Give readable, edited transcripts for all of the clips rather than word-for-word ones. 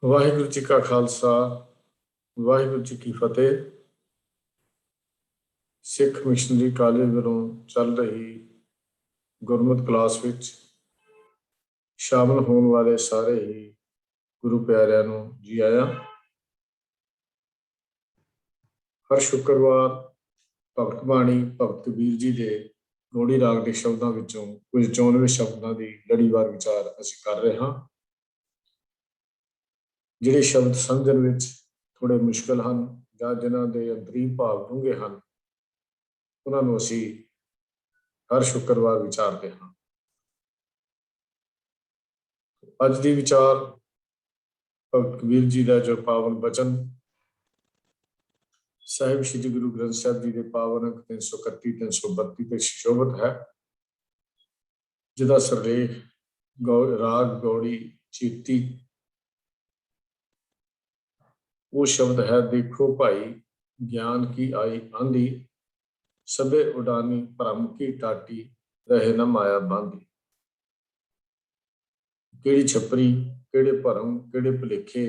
ਵਾਹਿਗੁਰੂ ਜੀ ਕਾ ਖਾਲਸਾ ਵਾਹਿਗੁਰੂ ਜੀ ਕੀ ਫਤਿਹ। ਸਿੱਖ missionary college ਵੱਲੋਂ ਚੱਲ ਰਹੀ ਗੁਰਮਤਿ ਕਲਾਸ ਵਿੱਚ ਸ਼ਾਮਲ ਹੋਣ ਵਾਲੇ ਸਾਰੇ ਹੀ ਗੁਰੂ ਪਿਆਰਿਆਂ ਨੂੰ ਜੀ ਆਇਆਂ। ਹਰ ਸ਼ੁੱਕਰਵਾਰ ਭਗਤ ਬਾਣੀ ਭਗਤ ਕਬੀਰ ਜੀ ਦੇ ਗੌੜੀ ਰਾਗ ਦੇ ਸ਼ਬਦਾਂ ਵਿੱਚੋਂ ਕੁਝ 94 ਸ਼ਬਦਾਂ ਦੀ ਲੜੀਵਾਰ ਵਿਚਾਰ ਅਸੀਂ ਕਰ ਰਹੇ ਹਾਂ। ਜਿਹੜੇ ਸ਼ਬਦ ਸਮਝਣ ਵਿੱਚ ਥੋੜੇ ਮੁਸ਼ਕਲ ਹਨ ਜਾਂ ਜਿਨ੍ਹਾਂ ਦੇ ਅੰਤਰੀਮ ਭਾਵ ਡੂੰਘੇ ਹਨ, ਉਹਨਾਂ ਨੂੰ ਅਸੀਂ ਹਰ ਸ਼ੁੱਕਰਵਾਰ ਵਿਚਾਰਦੇ ਹਾਂ। ਅੱਜ ਦੀ ਵਿਚਾਰ ਭਗਤ ਕਬੀਰ ਜੀ ਦਾ ਜੋ ਪਾਵਨ ਬਚਨ ਸਾਹਿਬ ਸ੍ਰੀ ਗੁਰੂ ਗ੍ਰੰਥ ਸਾਹਿਬ ਜੀ ਦੇ ਪਾਵਨ ਅੰਕ 331 332 ਤੇ ਸ਼ੋਭਤ ਹੈ, ਜਿਹਦਾ ਸਿਰਲੇਖ ਰਾਗ ਗੌੜੀ ਚੀਤੀ। ਉਹ ਸ਼ਬਦ ਹੈ, ਦੇਖੋ ਭਾਈ ਗਿਆਨ ਕੀ ਆਈ ਆਂधी, ਸਭੇ ਉਡਾਨੀ ਭਰਮ ਕੀ ਟਾਟੀ, ਰਹੇ ਨਾ ਮਾਇਆ ਬਾਂਧੀ। ਕਿਹੜੀ ਛਪਰੀ, ਕਿਹੜੇ ਭਰਮ, ਕਿਹੜੇ ਭੁਲੇਖੇ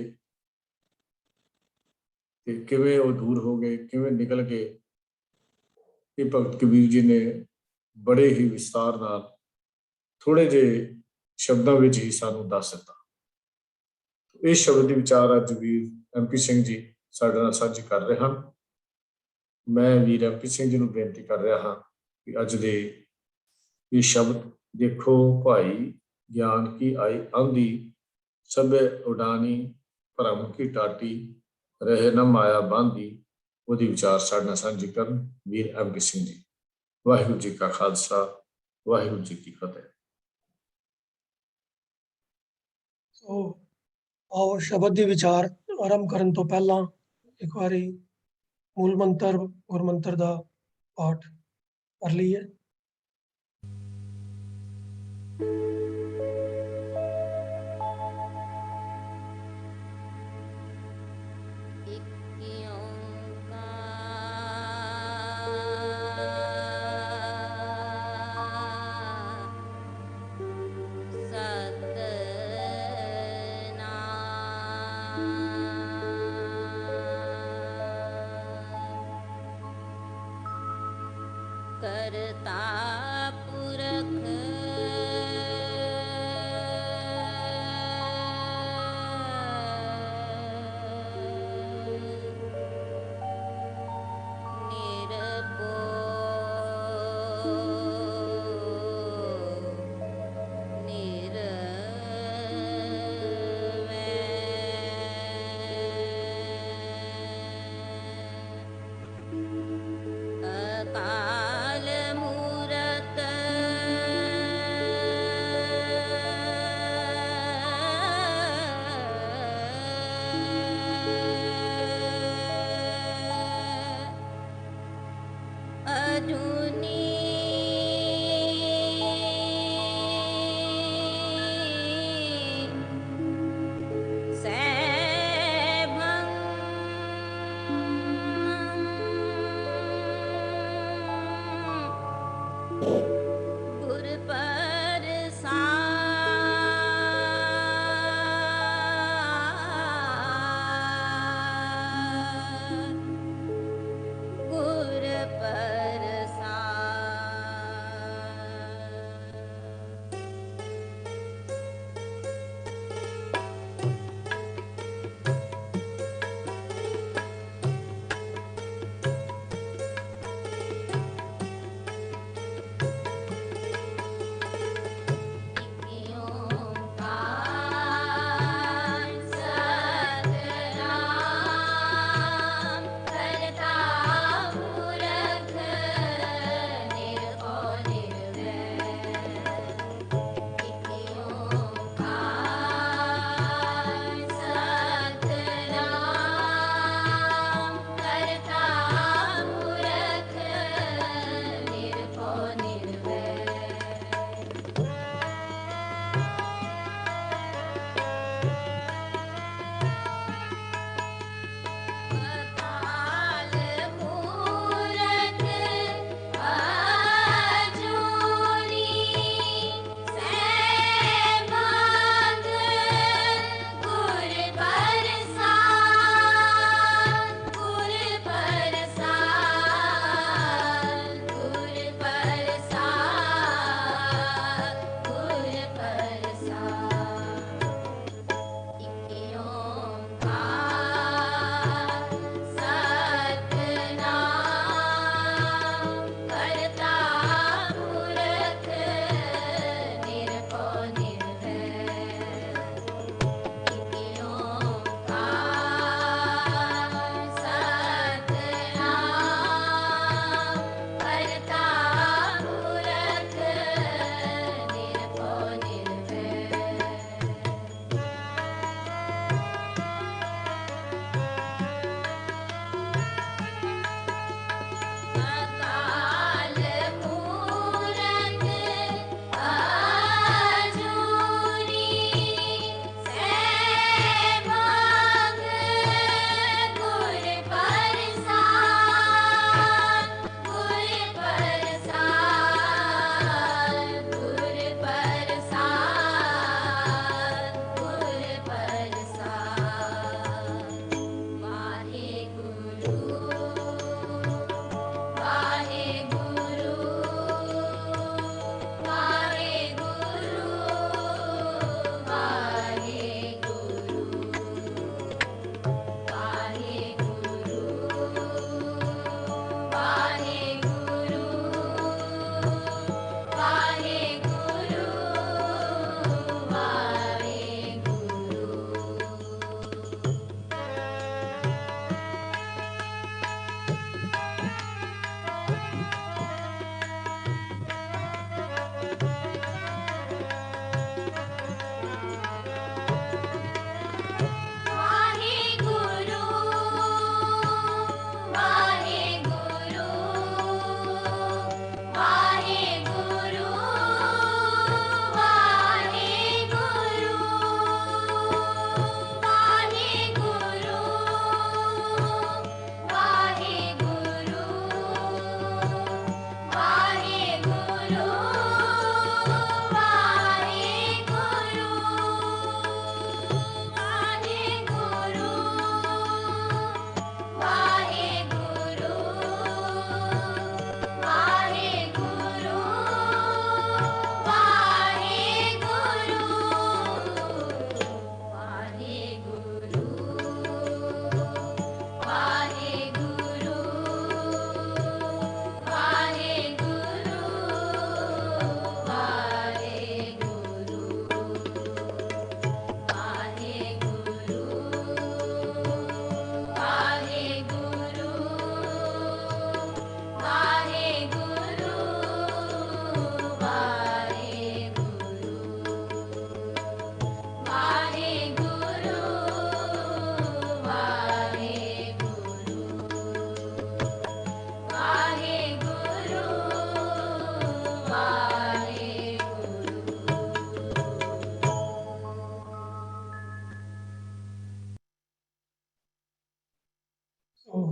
ਤੇ ਕਿਵੇਂ ਉਹ ਦੂਰ ਹੋ ਗਏ, ਕਿਵੇਂ ਨਿਕਲ ਗਏ, ਇਹ ਭਗਤ ਕਬੀਰ ਜੀ ਨੇ ਬੜੇ ਹੀ ਵਿਸਤਾਰ ਨਾਲ ਥੋੜੇ ਜਿਹੇ ਸ਼ਬਦਾਂ ਵਿੱਚ ਹੀ ਸਾਨੂੰ ਦੱਸ ਦਿੱਤਾ। ਇਸ ਸ਼ਬਦ ਦੀ ਵਿਚਾਰ ਅੱਜ ਵੀਰ MP ਸਿੰਘ ਜੀ ਸਾਡੇ ਨਾਲ ਸਾਂਝੀ ਕਰ ਰਹੇ ਹਨ। ਮੈਂ ਵੀਰ MP ਸਿੰਘ ਜੀ ਨੂੰ ਬੇਨਤੀ ਕਰ ਰਿਹਾ ਹਾਂ ਕਿ ਅੱਜ ਦੇ ਇਹ ਸ਼ਬਦ ਦੇਖੋ ਭਾਈ ਗਿਆਨ ਕੀ ਆਈ ਆਂधी, ਸਭੇ ਉਡਾਨੀ ਭਰਮ ਕੀ ਟਾਟੀ, ਰਹੇ ਨਾ ਮਾਇਆ ਬਾਂਧੀ, ਉਹਦੀ ਵਿਚਾਰ ਸਾਡੇ ਨਾਲ ਸਾਂਝੀ ਕਰਨ ਵੀਰ MP ਸਿੰਘ ਜੀ। ਵਾਹਿਗੁਰੂ ਜੀ ਕਾ ਖਾਲਸਾ ਵਾਹਿਗੁਰੂ ਜੀ ਕੀ ਫਤਿਹ। ਆਓ ਸ਼ਬਦ ਦੀ ਵਿਚਾਰ ਆਰੰਭ ਕਰਨ ਤੋਂ ਪਹਿਲਾਂ ਇੱਕ ਵਾਰੀ ਮੂਲ ਮੰਤਰ ਗੁਰਮੰਤਰ ਦਾ ਪਾਠ ਕਰ ਲਈਏ। करता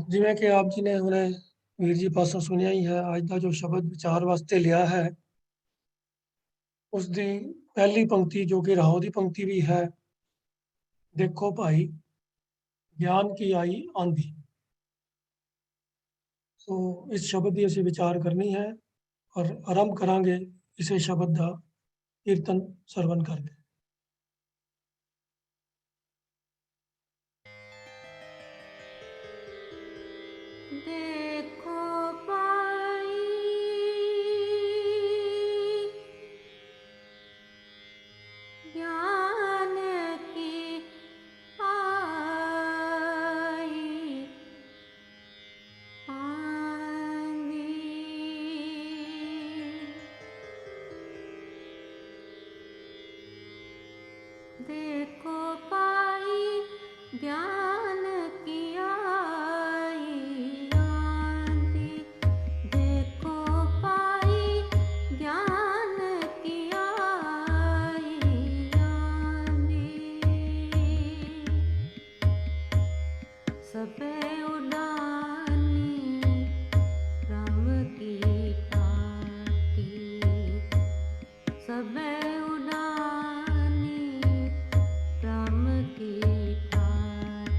जिवें कि आप जी ने हुणे वीर जी पासों सुनिया ही है, अज का जो शब्द विचार वास्ते लिया है उसकी पहली पंक्ति जो कि राहो की पंक्ति भी है, देखो भाई ज्ञान की आई आंधी। तो इस शब्द की ਅਸੀਂ विचार करनी है और आरंभ करांगे इसे शब्द का कीर्तन सरवण करके। देखो पाई ज्ञान की आई आंधी। देखो पाई ज्ञान की आई आंधी। देखो पाई ज्ञान की आई आंधी। सबे उड़ानी राम की टाटी। सबे उड़ानी राम की टाटी।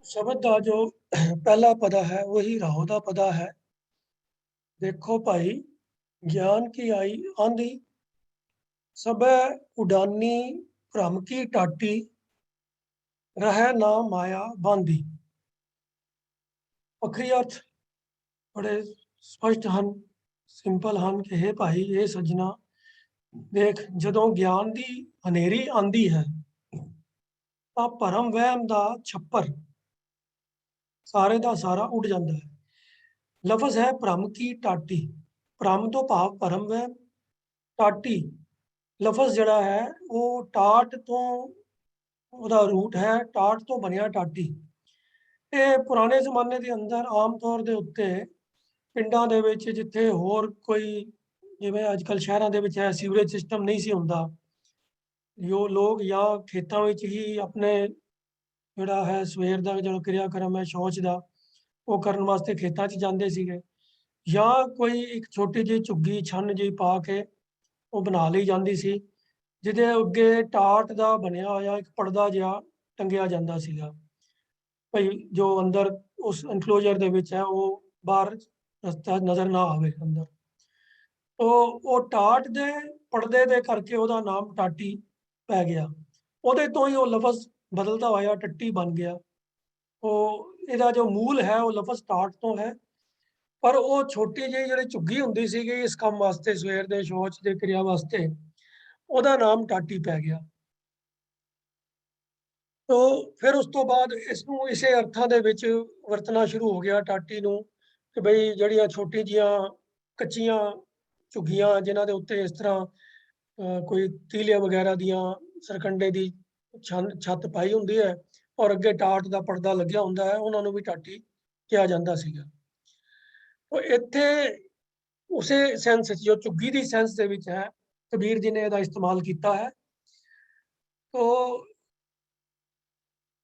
शब्द का जो पहला पदा है वही राहो का पदा है। देखो भाई, ज्ञान की आई आंधी, सबे उडानी भ्रम की टाटी, रह ना माया बांधी। ਵੱਖਰੀ अर्थ बड़े स्पष्ट ਹਨ, ਸਿੰਪਲ ਹਨ ਕਿ हे ਭਾਈ, ਇਹ ਸੱਜਣਾ, ਦੇਖ, ਜਦੋਂ ਗਿਆਨ ਦੀ ਹਨੇਰੀ ਆਂਦੀ ਹੈ ਤਾਂ ਭਰਮ ਵਹਿਮ ਦਾ ਛੱਪਰ ਸਾਰੇ ਦਾ ਸਾਰਾ ਉੱਡ ਜਾਂਦਾ ਹੈ। ਲਫ਼ਜ਼ ਹੈ ਭਰਮ ਕੀ ਟਾਟੀ। ਭਰਮ ਤੋਂ ਭਾਵ ਭਰਮ ਵਹਿਮ, ਟਾਟੀ ਲਫ਼ਜ਼ ਜਿਹੜਾ ਹੈ ਉਹ ਟਾਟ ਤੋਂ, ਉਹਦਾ ਰੂਟ ਹੈ ਟਾਟ ਤੋਂ ਬਣਿਆ ਟਾਟੀ। ਇਹ ਪੁਰਾਣੇ ਜ਼ਮਾਨੇ ਦੇ ਅੰਦਰ ਆਮ ਤੌਰ ਦੇ ਉੱਤੇ ਪਿੰਡਾਂ ਦੇ ਵਿੱਚ, ਜਿੱਥੇ ਹੋਰ ਕੋਈ, ਜਿਵੇਂ ਅੱਜ ਕੱਲ੍ਹ ਸ਼ਹਿਰਾਂ ਦੇ ਵਿੱਚ ਹੈ, ਸੀਵਰੇਜ ਸਿਸਟਮ ਨਹੀਂ ਸੀ ਹੁੰਦਾ, ਜੋ ਲੋਕ ਜਾਂ ਖੇਤਾਂ ਵਿੱਚ ਹੀ ਆਪਣੇ ਜਿਹੜਾ ਹੈ ਸਵੇਰ ਦਾ ਜਿਹੜਾ ਕਿਰਿਆ ਕਰਮ ਹੈ ਸ਼ੌਚ ਦਾ, ਉਹ ਕਰਨ ਵਾਸਤੇ ਖੇਤਾਂ 'ਚ ਜਾਂਦੇ ਸੀਗੇ, ਜਾਂ ਕੋਈ ਇੱਕ ਛੋਟੀ ਜਿਹੀ ਝੁੱਗੀ ਛੰਨ ਜਿਹੀ ਪਾ ਕੇ ਉਹ ਬਣਾ ਲਈ ਜਾਂਦੀ ਸੀ, ਜਿਹਦੇ ਅੱਗੇ ਟਾਟ ਦਾ ਬਣਿਆ ਹੋਇਆ ਇੱਕ ਪਰਦਾ ਜਿਹਾ ਟੰਗਿਆ ਜਾਂਦਾ ਸੀਗਾ, ਭਈ ਜੋ ਅੰਦਰ ਉਸ ਇਨਕਲੋਜ਼ਰ ਦੇ ਵਿੱਚ ਹੈ ਉਹ ਬਾਹਰ ਰਸਤਾ ਨਜ਼ਰ ਨਾ ਆਵੇ ਅੰਦਰ। ਉਹ ਟਾਟ ਦੇ ਪਰਦੇ ਦੇ ਕਰਕੇ ਉਹਦਾ ਨਾਮ ਟਾਟੀ ਪੈ ਗਿਆ। ਉਹਦੇ ਤੋਂ ਹੀ ਉਹ ਲਫ਼ਜ਼ ਬਦਲਦਾ ਹੋਇਆ ਟੱਟੀ ਬਣ ਗਿਆ। ਉਹ ਇਹਦਾ ਜੋ ਮੂਲ ਹੈ ਉਹ ਲਫ਼ਜ਼ ਟਾਟ ਤੋਂ ਹੈ, ਪਰ ਉਹ ਛੋਟੀ ਜਿਹੀ ਜਿਹੜੀ ਝੁੱਗੀ ਹੁੰਦੀ ਸੀਗੀ ਇਸ ਕੰਮ ਵਾਸਤੇ, ਸਵੇਰ ਦੇ ਸ਼ੌਚ ਦੇ ਕਿਰਿਆ ਵਾਸਤੇ, ਉਹਦਾ ਨਾਮ ਟਾਟੀ ਪੈ ਗਿਆ। ਤੋ ਫਿਰ ਉਸ ਤੋਂ ਬਾਅਦ ਇਸ ਨੂੰ ਇਸੇ ਅਰਥਾਂ ਦੇ ਵਿੱਚ ਵਰਤਣਾ ਸ਼ੁਰੂ ਹੋ ਗਿਆ ਟਾਟੀ ਨੂੰ, ਕਿ ਬਈ ਜਿਹੜੀਆਂ ਛੋਟੀ ਜੀਆਂ ਕੱਚੀਆਂ ਝੁੱਗੀਆਂ ਜਿਨ੍ਹਾਂ ਦੇ ਉੱਤੇ ਇਸ ਤਰ੍ਹਾਂ ਕੋਈ ਤੀਲੇ ਵਗੈਰਾ ਦੀਆਂ ਸਰਕੰਡੇ ਦੀ ਛੱਤ ਪਾਈ ਹੁੰਦੀ ਹੈ ਔਰ ਅੱਗੇ ਟਾਟ ਦਾ ਪਰਦਾ ਲੱਗਿਆ ਹੁੰਦਾ ਹੈ, ਉਹਨਾਂ ਨੂੰ ਵੀ ਟਾਟੀ ਕਿਹਾ ਜਾਂਦਾ ਸੀਗਾ। ਤੋ ਇੱਥੇ ਉਸੇ ਸੈਂਸ ਵਿੱਚ, ਜੋ ਝੁੱਗੀ ਦੀ ਸੈਂਸ ਦੇ ਵਿੱਚ ਹੈ, ਕਬੀਰ ਜੀ ਨੇ ਇਹਦਾ ਇਸਤੇਮਾਲ ਕੀਤਾ ਹੈ। ਤੋ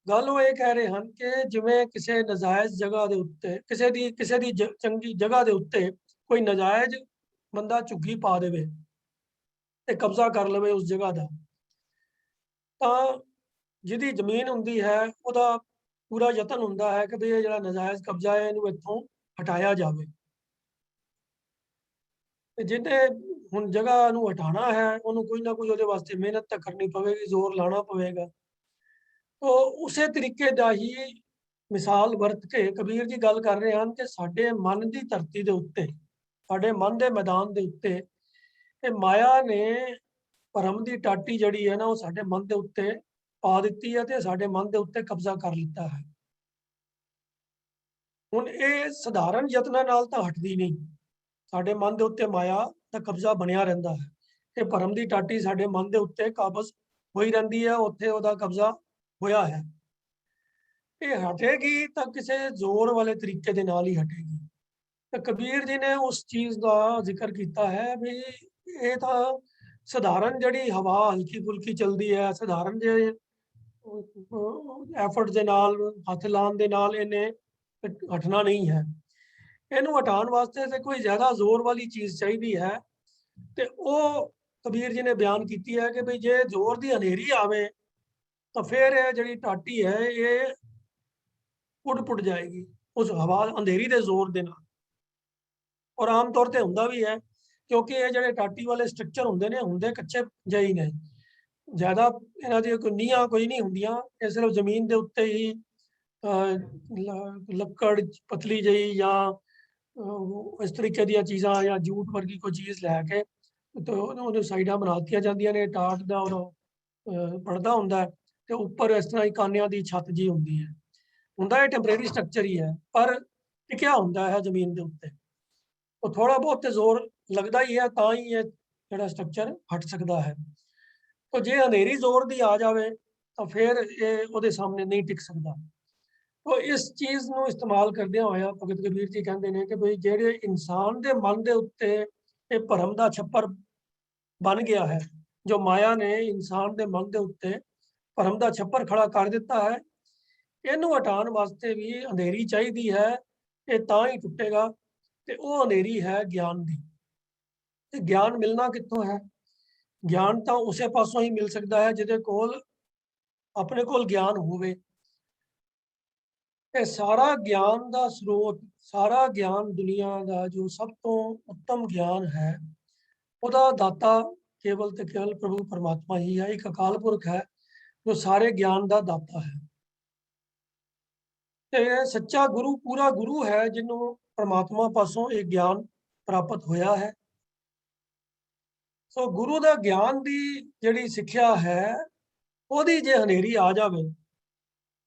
ਗੱਲ ਉਹ ਇਹ ਕਹਿ ਰਹੇ ਹਨ ਕਿ ਜਿਵੇਂ ਕਿਸੇ ਨਜਾਇਜ਼ ਜਗ੍ਹਾ ਦੇ ਉੱਤੇ, ਕਿਸੇ ਦੀ ਚੰਗੀ ਜਗ੍ਹਾ ਦੇ ਉੱਤੇ ਕੋਈ ਨਜਾਇਜ਼ ਬੰਦਾ ਝੁੱਗੀ ਪਾ ਦੇਵੇ ਤੇ ਕਬਜ਼ਾ ਕਰ ਲਵੇ ਉਸ ਜਗ੍ਹਾ ਦਾ, ਤਾਂ ਜਿਹਦੀ ਜ਼ਮੀਨ ਹੁੰਦੀ ਹੈ ਉਹਦਾ ਪੂਰਾ ਯਤਨ ਹੁੰਦਾ ਹੈ ਕਿ ਵੀ ਇਹ ਜਿਹੜਾ ਨਜਾਇਜ਼ ਕਬਜ਼ਾ ਹੈ ਇਹਨੂੰ ਇੱਥੋਂ ਹਟਾਇਆ ਜਾਵੇ। ਤੇ ਜਿਹਨੇ ਹੁਣ ਜਗ੍ਹਾ ਨੂੰ ਹਟਾਉਣਾ ਹੈ ਉਹਨੂੰ ਕੋਈ ਨਾ ਕੋਈ ਉਹਦੇ ਵਾਸਤੇ ਮਿਹਨਤ ਤਾਂ ਕਰਨੀ ਪਵੇਗੀ, ਜ਼ੋਰ ਲਾਣਾ ਪਵੇਗਾ। ਤੋ ਉਸੇ ਤਰੀਕੇ ਦਾ ਹੀ ਮਿਸਾਲ ਵਰਤ ਕੇ ਕਬੀਰ ਜੀ ਗੱਲ ਕਰ ਰਹੇ ਹਨ ਕਿ ਸਾਡੇ ਮਨ ਦੀ ਧਰਤੀ ਦੇ ਉੱਤੇ, ਸਾਡੇ ਮਨ ਦੇ ਮੈਦਾਨ ਦੇ ਉੱਤੇ ਇਹ ਮਾਇਆ ਨੇ ਭਰਮ ਦੀ ਟਾਟੀ ਜਿਹੜੀ ਹੈ ਨਾ ਉਹ ਸਾਡੇ ਮਨ ਦੇ ਉੱਤੇ ਪਾ ਦਿੱਤੀ ਹੈ ਤੇ ਸਾਡੇ ਮਨ ਦੇ ਉੱਤੇ ਕਬਜ਼ਾ ਕਰ ਲਿੱਤਾ ਹੈ। ਹੁਣ ਇਹ ਸਧਾਰਨ ਯਤਨਾਂ ਨਾਲ ਤਾਂ ਹਟਦੀ ਨਹੀਂ, ਸਾਡੇ ਮਨ ਦੇ ਉੱਤੇ ਮਾਇਆ ਦਾ ਕਬਜ਼ਾ ਬਣਿਆ ਰਹਿੰਦਾ ਹੈ। ਇਹ ਭਰਮ ਦੀ ਟਾਟੀ ਸਾਡੇ ਮਨ ਦੇ ਉੱਤੇ ਕਾਬਜ਼ ਹੋਈ ਰਹਿੰਦੀ ਹੈ, ਉੱਥੇ ਉਹਦਾ ਕਬਜ਼ਾ ਹੋਇਆ ਹੈ। ਇਹ ਹਟੇਗੀ ਤਾਂ ਕਿਸੇ ਜ਼ੋਰ ਵਾਲੇ ਤਰੀਕੇ ਦੇ ਨਾਲ ਹੀ ਹਟੇਗੀ। ਤੇ ਕਬੀਰ ਜੀ ਨੇ ਉਸ ਚੀਜ਼ ਦਾ ਜ਼ਿਕਰ ਕੀਤਾ ਹੈ ਵੀ ਇਹ ਤਾਂ ਸਧਾਰਨ ਜਿਹੜੀ ਹਵਾ ਹਲਕੀ ਫੁਲਕੀ ਚੱਲਦੀ ਹੈ, ਸਧਾਰਨ ਜਿਹੇ ਐਫਰਟ ਦੇ ਨਾਲ, ਹੱਥ ਲਾਉਣ ਦੇ ਨਾਲ ਇਹਨੇ ਹਟਣਾ ਨਹੀਂ ਹੈ। ਇਹਨੂੰ ਹਟਾਉਣ ਵਾਸਤੇ ਤੇ ਕੋਈ ਜ਼ਿਆਦਾ ਜ਼ੋਰ ਵਾਲੀ ਚੀਜ਼ ਚਾਹੀਦੀ ਹੈ। ਤੇ ਉਹ ਕਬੀਰ ਜੀ ਨੇ ਬਿਆਨ ਕੀਤੀ ਹੈ ਕਿ ਵੀ ਜੇ ਜ਼ੋਰ ਦੀ ਹਨੇਰੀ ਆਵੇ ਤਾਂ ਫਿਰ ਇਹ ਜਿਹੜੀ ਟਾਟੀ ਹੈ ਇਹ ਉੱਡ ਪੁੱਟ ਜਾਏਗੀ ਉਸ ਹਵਾ ਅੰਧੇਰੀ ਦੇ ਜ਼ੋਰ ਦੇ ਨਾਲ। ਔਰ ਆਮ ਤੌਰ ਤੇ ਹੁੰਦਾ ਵੀ ਹੈ, ਕਿਉਂਕਿ ਇਹ ਜਿਹੜੇ ਟਾਟੀ ਵਾਲੇ ਸਟਰਕਚਰ ਹੁੰਦੇ ਨੇ, ਹੁੰਦੇ ਕੱਚੇ ਜਿਹੇ ਨੇ, ਜ਼ਿਆਦਾ ਇਹਨਾਂ ਦੀ ਕੋਈ ਨੀਹਾਂ ਕੋਈ ਨਹੀਂ ਹੁੰਦੀਆਂ, ਇਹ ਸਿਰਫ ਜ਼ਮੀਨ ਦੇ ਉੱਤੇ ਹੀ ਲੱਕੜ ਪਤਲੀ ਜਿਹੀ ਜਾਂ ਇਸ ਤਰੀਕੇ ਦੀਆਂ ਚੀਜ਼ਾਂ ਜਾਂ ਜੂਟ ਵਰਗੀ ਕੋਈ ਚੀਜ਼ ਲੈ ਕੇ ਤੇ ਉਹਨੂੰ ਸਾਈਡਾਂ ਬਣਾ ਦਿੱਤੀਆਂ ਜਾਂਦੀਆਂ ਨੇ, ਟਾਟ ਦਾ ਉਹ ਪੜਦਾ ਹੁੰਦਾ ਤੇ ਉੱਪਰ ਇਸ ਤਰ੍ਹਾਂ ਹੀ ਕਾਨਿਆਂ ਦੀ ਛੱਤ ਜੀ ਹੁੰਦੀ ਹੈ। ਹੁੰਦਾ ਇਹ ਟੈਂਪਰੇਰੀ ਸਟਰਕਚਰ ਹੀ ਹੈ, ਪਰ ਟਿਕਿਆ ਹੁੰਦਾ ਹੈ ਜ਼ਮੀਨ ਦੇ ਉੱਤੇ। ਉਹ ਥੋੜਾ ਬਹੁਤ ਤੇ ਜ਼ੋਰ ਲੱਗਦਾ ਹੀ ਹੈ ਤਾਂ ਹੀ ਇਹ ਜਿਹੜਾ ਸਟਰਕਚਰ ਹਟ ਸਕਦਾ ਹੈ। ਤਾਂ ਜੇ ਹਨੇਰੀ ਜ਼ੋਰ ਦੀ ਆ ਜਾਵੇ ਤਾਂ ਫਿਰ ਇਹ ਉਹਦੇ ਸਾਹਮਣੇ ਨਹੀਂ ਟਿਕ ਸਕਦਾ। तो इस चीज़ ਨੂੰ इस्तेमाल करदਿਆਂ ਹੋਇਆ ਭਗਤ ਕਬੀਰ ਜੀ ਕਹਿੰਦੇ ਨੇ ਕਿ ਬਈ ਜਿਹੜੇ ਇਨਸਾਨ ਦੇ ਮਨ ਦੇ ਉੱਤੇ ਇਹ ਭਰਮ ਦਾ ਛੱਪਰ ਬਣ ਗਿਆ ਹੈ, ਜੋ ਮਾਇਆ ਨੇ ਇਨਸਾਨ ਦੇ ਮਨ ਦੇ ਉੱਤੇ ਭਰਮ ਦਾ ਛੱਪਰ ਖੜਾ ਕਰ ਦਿੱਤਾ ਹੈ, ਇਹਨੂੰ ਹਟਾਉਣ ਵਾਸਤੇ ਵੀ ਅੰਧੇਰੀ ਚਾਹੀਦੀ ਹੈ। ਇਹ ਤਾਂ ਹੀ ਟੁੱਟੇਗਾ ਤੇ ਉਹ ਅੰਧੇਰੀ ਹੈ ਗਿਆਨ ਦੀ। ਤੇ ਗਿਆਨ ਮਿਲਣਾ ਕਿੱਥੋਂ ਹੈ? ਗਿਆਨ ਤਾਂ ਉਸੇ ਪਾਸੋਂ ਹੀ ਮਿਲ ਸਕਦਾ ਹੈ ਜਿਹਦੇ ਕੋਲ ਆਪਣੇ ਕੋਲ ਗਿਆਨ ਹੋਵੇ। ਇਹ ਸਾਰਾ ਗਿਆਨ ਦਾ ਸਰੋਤ, ਸਾਰਾ ਗਿਆਨ ਦੁਨੀਆ ਦਾ ਜੋ ਸਭ ਤੋਂ ਉੱਤਮ ਗਿਆਨ ਹੈ, ਉਹਦਾ ਦਾਤਾ ਕੇਵਲ ਤੇ ਕੇਵਲ ਪ੍ਰਭੂ ਪਰਮਾਤਮਾ ਹੀ ਹੈ। ਇੱਕ ਅਕਾਲ ਪੁਰਖ ਹੈ ਜੋ ਸਾਰੇ ਗਿਆਨ ਦਾ ਦਾਤਾ ਹੈ। ਤੇ ਸੱਚਾ ਗੁਰੂ ਪੂਰਾ ਗੁਰੂ ਹੈ ਜਿਹਨੂੰ ਪਰਮਾਤਮਾ ਪਾਸੋਂ ਇਹ ਗਿਆਨ ਪ੍ਰਾਪਤ ਹੋਇਆ ਹੈ। ਸੋ ਗੁਰੂ ਦਾ ਗਿਆਨ ਦੀ ਜਿਹੜੀ ਸਿੱਖਿਆ ਹੈ, ਉਹਦੀ ਜੇ ਹਨੇਰੀ ਆ ਜਾਵੇ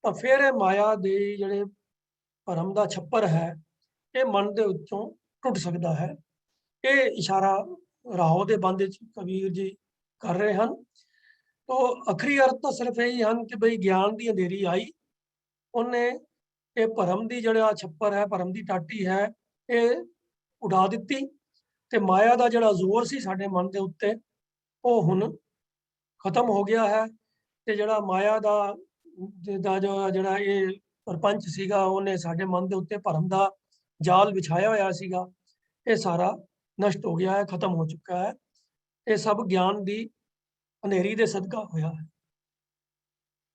ਤਾਂ ਫਿਰ ਇਹ ਮਾਇਆ ਦੇ ਜਿਹੜੇ ਭਰਮ ਦਾ ਛੱਪਰ ਹੈ, ਇਹ ਮਨ ਦੇ ਉੱਚੋਂ ਟੁੱਟ ਸਕਦਾ ਹੈ। ਇਹ ਇਸ਼ਾਰਾ ਰਾਹੋਂ ਦੇ ਬੰਦ ਵਿੱਚ ਕਬੀਰ ਜੀ ਕਰ ਰਹੇ ਹਨ। ਤੋ ਅਖਰੀ ਅਰਥ ਤਾਂ ਸਿਰਫ ਇਹੀ ਹਨ ਕਿ ਬਈ ਗਿਆਨ ਦੀ ਅੰਧੇਰੀ ਆਈ, ਉਹਨੇ ਇਹ ਭਰਮ ਦੀ ਜਿਹੜਾ ਛੱਪਰ ਹੈ, ਭਰਮ ਦੀ ਟਾਟੀ ਹੈ, ਇਹ ਉਡਾ ਦਿੱਤੀ ਤੇ ਮਾਇਆ ਦਾ ਜਿਹੜਾ ਜ਼ੋਰ ਸੀ ਸਾਡੇ ਮਨ ਦੇ ਉੱਤੇ, ਉਹ ਹੁਣ ਖਤਮ ਹੋ ਗਿਆ ਹੈ। ਤੇ ਜਿਹੜਾ ਮਾਇਆ ਦਾ ਜਿਹੜਾ ਇਹ ਪ੍ਰਪੰਚ ਸੀਗਾ, ਉਹਨੇ ਸਾਡੇ ਮਨ ਦੇ ਉੱਤੇ ਭਰਮ ਦਾ ਜਾਲ ਵਿਛਾਇਆ ਹੋਇਆ ਸੀਗਾ, ਇਹ ਸਾਰਾ ਨਸ਼ਟ ਹੋ ਗਿਆ ਹੈ, ਖਤਮ ਹੋ ਚੁੱਕਾ ਹੈ। ਇਹ ਸਭ ਗਿਆਨ ਦੀ ਹਨੇਰੀ ਦੇ ਸਦਕਾ ਹੋਇਆ ਹੈ।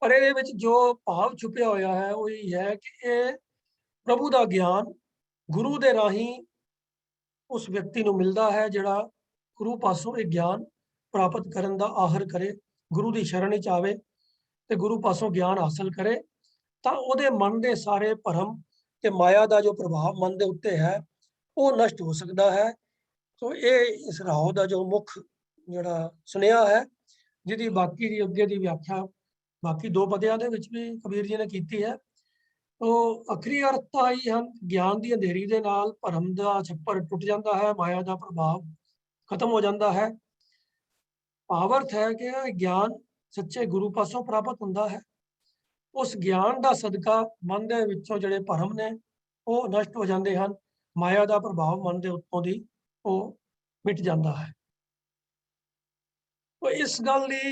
ਪਰ ਇਹਦੇ ਵਿੱਚ ਜੋ ਭਾਵ ਛੁਪਿਆ ਹੋਇਆ ਹੈ ਉਹ ਇਹ ਹੈ ਕਿ ਇਹ ਪ੍ਰਭੂ ਦਾ ਗਿਆਨ ਗੁਰੂ ਦੇ ਰਾਹੀਂ ਉਸ ਵਿਅਕਤੀ ਨੂੰ ਮਿਲਦਾ ਹੈ ਜਿਹੜਾ ਗੁਰੂ ਪਾਸੋਂ ਇਹ ਗਿਆਨ ਪ੍ਰਾਪਤ ਕਰਨ ਦਾ ਆਹਰ ਕਰੇ, ਗੁਰੂ ਦੀ ਸ਼ਰਨ ਵਿੱਚ ਆਵੇ ਤੇ ਗੁਰੂ ਪਾਸੋਂ ਗਿਆਨ ਹਾਸਲ ਕਰੇ, ਤਾਂ ਉਹਦੇ ਮਨ ਦੇ ਸਾਰੇ ਭਰਮ ਤੇ ਮਾਇਆ ਦਾ ਜੋ ਪ੍ਰਭਾਵ ਮਨ ਦੇ ਉੱਤੇ ਹੈ ਉਹ ਨਸ਼ਟ ਹੋ ਸਕਦਾ ਹੈ। ਸੋ ਇਹ ਇਸ ਰਾਹੋਂ ਦਾ ਜੋ ਮੁੱਖ ਜਿਹੜਾ ਸੁਨੇਹਾ ਹੈ, ਜਿਹਦੀ ਬਾਕੀ ਦੀ ਅੱਗੇ ਦੀ ਵਿਆਖਿਆ ਬਾਕੀ ਦੋ ਪਦਿਆਂ ਦੇ ਵਿੱਚ ਵੀ ਕਬੀਰ ਜੀ ਨੇ ਕੀਤੀ ਹੈ। ਉਹ ਆਖਰੀ ਅਰਥ ਤਾਂ ਹੀ ਹਨ, ਗਿਆਨ ਦੀ ਅੰਧੇਰੀ ਦੇ ਨਾਲ ਭਰਮ ਦਾ ਛੱਪਰ ਟੁੱਟ ਜਾਂਦਾ ਹੈ, ਮਾਇਆ ਦਾ ਪ੍ਰਭਾਵ ਖਤਮ ਹੋ ਜਾਂਦਾ ਹੈ। ਭਾਵ-ਅਰਥ ਹੈ ਕਿ ਇਹ ਗਿਆਨ ਸੱਚੇ ਗੁਰੂ ਪਾਸੋਂ ਪ੍ਰਾਪਤ ਹੁੰਦਾ ਹੈ। ਉਸ ਗਿਆਨ ਦਾ ਸਦਕਾ ਮਨ ਦੇ ਵਿੱਚੋਂ ਜਿਹੜੇ ਭਰਮ ਨੇ ਉਹ ਨਸ਼ਟ ਹੋ ਜਾਂਦੇ ਹਨ, ਮਾਇਆ ਦਾ ਪ੍ਰਭਾਵ ਮਨ ਦੇ ਉੱਤੋਂ ਦੀ ਉਹ ਮਿਟ ਜਾਂਦਾ ਹੈ। तो इस गल की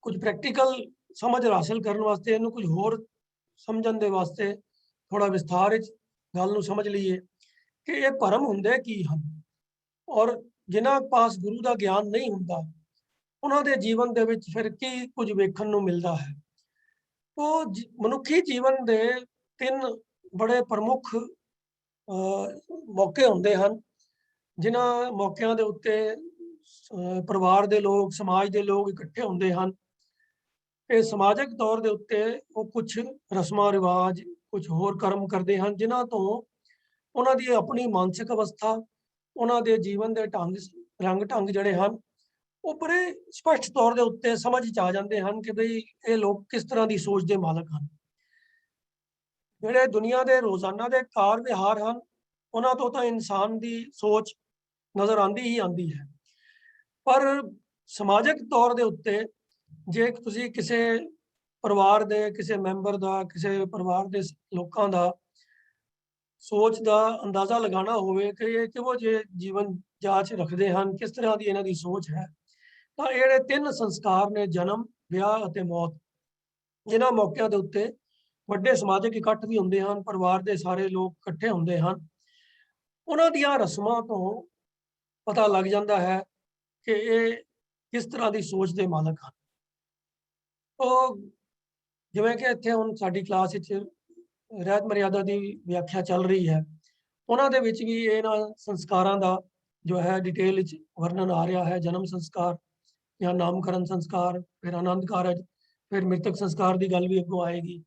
कुछ प्रैक्टिकल समझ हासिल करने वास्ते, इन्हू कुछ होर समझण दे वास्ते थोड़ा विस्तार गल नू समझ लीए कि ये भरम हुंदे की हन, और जिन्हां पास गुरु का ज्ञान नहीं हुंदा उन्हां दे जीवन दे विच फिर की कुछ वेखण नू मिलदा है। तो मनुखी जीवन दे तीन बड़े प्रमुख मौके हुंदे हन, जिन्हां मौकिਆਂ ਦੇ ਉੱਤੇ परिवार के लोग, समाज के लोग इकट्ठे होंदे हन। ਇਹ ਸਮਾਜਿਕ ਤੌਰ ਦੇ ਉੱਤੇ ਉਹ ਕੁਝ ਰਸਮਾਂ ਰਿਵਾਜ, ਕੁਝ ਹੋਰ ਕਰਮ ਕਰਦੇ ਹਨ, ਜਿਨ੍ਹਾਂ ਤੋਂ ਉਹਨਾਂ ਦੀ ਆਪਣੀ ਮਾਨਸਿਕ ਅਵਸਥਾ, ਉਹਨਾਂ ਦੇ ਜੀਵਨ ਦੇ ਢੰਗ, ਰੰਗ ਢੰਗ ਜਿਹੜੇ ਹਨ ਉਹ ਬੜੇ ਸਪਸ਼ਟ ਤੌਰ ਦੇ ਉੱਤੇ ਸਮਝ ਚ ਆ ਜਾਂਦੇ ਹਨ ਕਿ ਬਈ ਇਹ ਲੋਕ ਕਿਸ ਤਰ੍ਹਾਂ ਦੀ ਸੋਚ ਦੇ ਮਾਲਕ ਹਨ। ਜਿਹੜੇ ਦੁਨੀਆ ਦੇ ਰੋਜ਼ਾਨਾ ਦੇ ਕਾਰ ਵਿਹਾਰ ਹਨ, ਉਹਨਾਂ ਤੋਂ ਤਾਂ ਇਨਸਾਨ ਦੀ ਸੋਚ ਨਜ਼ਰ ਆਉਂਦੀ ਹੀ ਆਉਂਦੀ ਹੈ, ਪਰ ਸਮਾਜਿਕ ਤੌਰ ਦੇ ਉੱਤੇ ਜੇ ਤੁਸੀਂ ਕਿਸੇ ਪਰਿਵਾਰ ਦੇ ਕਿਸੇ ਮੈਂਬਰ ਦਾ, ਕਿਸੇ ਪਰਿਵਾਰ ਦੇ ਲੋਕਾਂ ਦਾ ਸੋਚ ਦਾ ਅੰਦਾਜ਼ਾ ਲਗਾਉਣਾ ਹੋਵੇ ਕਿ ਇਹ ਕਿਹੋ ਜਿਹੇ ਜੀਵਨ ਜਾਂਚ ਰੱਖਦੇ ਹਨ, ਕਿਸ ਤਰ੍ਹਾਂ ਦੀ ਇਹਨਾਂ ਦੀ ਸੋਚ ਹੈ, ਤਾਂ ਇਹ ਤਿੰਨ ਸੰਸਕਾਰ ਨੇ, ਜਨਮ, ਵਿਆਹ ਅਤੇ ਮੌਤ। ਜਿਨ੍ਹਾਂ ਮੌਕਿਆਂ ਦੇ ਉੱਤੇ ਵੱਡੇ ਸਮਾਜਿਕ ਇਕੱਠ ਵੀ ਹੁੰਦੇ ਹਨ, ਪਰਿਵਾਰ ਦੇ ਸਾਰੇ ਲੋਕ ਇਕੱਠੇ ਹੁੰਦੇ ਹਨ, ਉਹਨਾਂ ਦੀਆਂ ਰਸਮਾਂ ਤੋਂ ਪਤਾ ਲੱਗ ਜਾਂਦਾ ਹੈ ਕਿ ਇਹ ਕਿਸ ਤਰ੍ਹਾਂ ਦੀ ਸੋਚ ਦੇ ਮਾਲਕ ਹਨ। ਉਹ ਜਿਵੇਂ ਕਿ ਇੱਥੇ ਹੁਣ ਸਾਡੀ ਕਲਾਸ ਵਿੱਚ ਰਹਿਤ ਮਰਿਆਦਾ ਦੀ ਵਿਆਖਿਆ ਚੱਲ ਰਹੀ ਹੈ, ਉਹਨਾਂ ਦੇ ਵਿੱਚ ਵੀ ਇਹਨਾਂ ਸੰਸਕਾਰਾਂ ਦਾ ਜੋ ਹੈ ਡਿਟੇਲ ਵਿੱਚ ਵਰਣਨ ਆ ਰਿਹਾ ਹੈ। ਜਨਮ ਸੰਸਕਾਰ ਜਾਂ ਨਾਮਕਰਨ ਸੰਸਕਾਰ, ਫਿਰ ਆਨੰਦ ਕਾਰਜ, ਫਿਰ ਮ੍ਰਿਤਕ ਸੰਸਕਾਰ ਦੀ ਗੱਲ ਵੀ ਅੱਗੋਂ ਆਏਗੀ।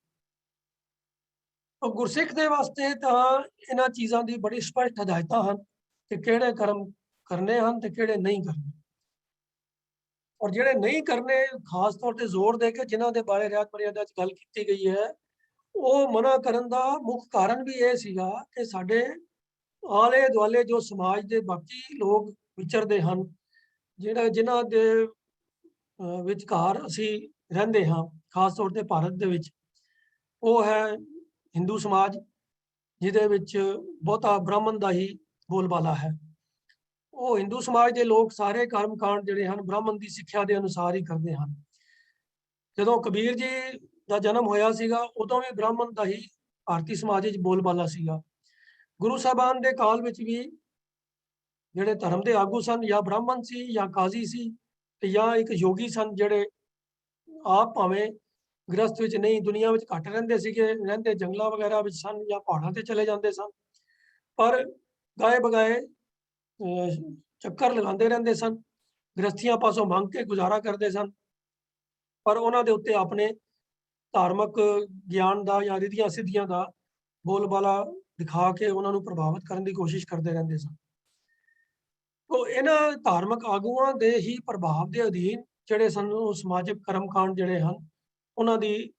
ਉਹ ਗੁਰਸਿੱਖ ਦੇ ਵਾਸਤੇ ਤਾਂ ਇਹਨਾਂ ਚੀਜ਼ਾਂ ਦੀ ਬੜੀ ਸਪਸ਼ਟ ਹਦਾਇਤਾਂ ਹਨ ਕਿ ਕਿਹੜੇ ਕਰਮ ਕਰਨੇ ਹਨ ਤੇ ਕਿਹੜੇ ਨਹੀਂ ਕਰਨੇ, ਔਰ ਜਿਹੜੇ ਨਹੀਂ ਕਰਨੇ ਖਾਸ ਤੌਰ ਤੇ ਜ਼ੋਰ ਦੇ ਕੇ ਜਿਨ੍ਹਾਂ ਦੇ ਬਾਰੇ ਰਹਿਤ ਮਰਿਆਦਾ 'ਚ ਗੱਲ ਕੀਤੀ ਗਈ ਹੈ, ਉਹ ਮਨਾ ਕਰਨ ਦਾ ਮੁੱਖ ਕਾਰਨ ਵੀ ਇਹ ਸੀਗਾ ਕਿ ਸਾਡੇ ਆਲੇ ਦੁਆਲੇ ਜੋ ਸਮਾਜ ਦੇ ਬਾਕੀ ਲੋਕ ਵਿਚਰਦੇ ਹਨ, ਜਿਨ੍ਹਾਂ ਦੇ ਵਿਚਕਾਰ ਅਸੀਂ ਰਹਿੰਦੇ ਹਾਂ, ਖਾਸ ਤੌਰ ਤੇ ਭਾਰਤ ਦੇ ਵਿੱਚ, ਉਹ ਹੈ ਹਿੰਦੂ ਸਮਾਜ, ਜਿਹਦੇ ਵਿੱਚ ਬਹੁਤਾ ਬ੍ਰਾਹਮਣ ਦਾ ਹੀ ਬੋਲਬਾਲਾ ਹੈ। ਉਹ ਹਿੰਦੂ ਸਮਾਜ ਦੇ ਲੋਕ ਸਾਰੇ ਕਰਮ ਕਾਂਡ ਜਿਹੜੇ ਹਨ ਬ੍ਰਾਹਮਣ ਦੀ ਸਿੱਖਿਆ ਦੇ ਅਨੁਸਾਰ ਹੀ ਕਰਦੇ ਹਨ। ਜਦੋਂ ਕਬੀਰ ਜੀ ਦਾ ਜਨਮ ਹੋਇਆ ਸੀਗਾ, ਉਦੋਂ ਵੀ ਬ੍ਰਾਹਮਣ ਦਾ ਹੀ ਭਾਰਤੀ ਸਮਾਜ ਵਿੱਚ ਬੋਲਬਾਲਾ ਸੀਗਾ। ਗੁਰੂ ਸਾਹਿਬਾਨ ਦੇ ਕਾਲ ਵਿੱਚ ਵੀ ਜਿਹੜੇ ਧਰਮ ਦੇ ਆਗੂ ਸਨ, ਜਾਂ ਬ੍ਰਾਹਮਣ ਸੀ, ਜਾਂ ਕਾਜ਼ੀ ਸੀ, ਤੇ ਜਾਂ ਇੱਕ ਯੋਗੀ ਸਨ, ਜਿਹੜੇ ਆਪ ਭਾਵੇਂ ਗ੍ਰਸਥ ਵਿੱਚ ਨਹੀਂ, ਦੁਨੀਆ ਵਿੱਚ ਘੱਟ ਰਹਿੰਦੇ ਸੀਗੇ, ਰਹਿੰਦੇ ਜੰਗਲਾਂ ਵਗੈਰਾ ਵਿੱਚ ਸਨ ਜਾਂ ਪਹਾੜਾਂ ਤੇ ਚਲੇ ਜਾਂਦੇ ਸਨ। ਪਰ ਗਾਏ ਬਗਾਏ ਚੱਕਰ ਲਗਾਉਂਦੇ ਰਹਿੰਦੇ ਸਨ, ਗ੍ਰਸਥੀਆਂ ਪਾਸੋਂ ਮੰਗ ਕੇ ਗੁਜ਼ਾਰਾ ਕਰਦੇ ਸਨ। ਪਰ ਉਹਨਾਂ ਦੇ ਉੱਤੇ ਆਪਣੇ ਧਾਰਮਿਕ ਗਿਆਨ ਦਾ ਜਾਂ ਰਿਧੀਆਂ ਸਿੱਧੀਆਂ ਦਾ ਬੋਲਬਾਲਾ ਦਿਖਾ ਕੇ ਉਹਨਾਂ ਨੂੰ ਪ੍ਰਭਾਵਿਤ ਕਰਨ ਦੀ ਕੋਸ਼ਿਸ਼ ਕਰਦੇ ਰਹਿੰਦੇ ਸਨ। ਤੋ ਇਹਨਾਂ ਧਾਰਮਿਕ ਆਗੂਆਂ ਦੇ ਹੀ ਪ੍ਰਭਾਵ ਦੇ ਅਧੀਨ ਜਿਹੜੇ ਸਨ ਉਹ ਸਮਾਜਿਕ ਕਰਮਕਾਂਡ ਜਿਹੜੇ ਹਨ ਉਹਨਾਂ ਦੀ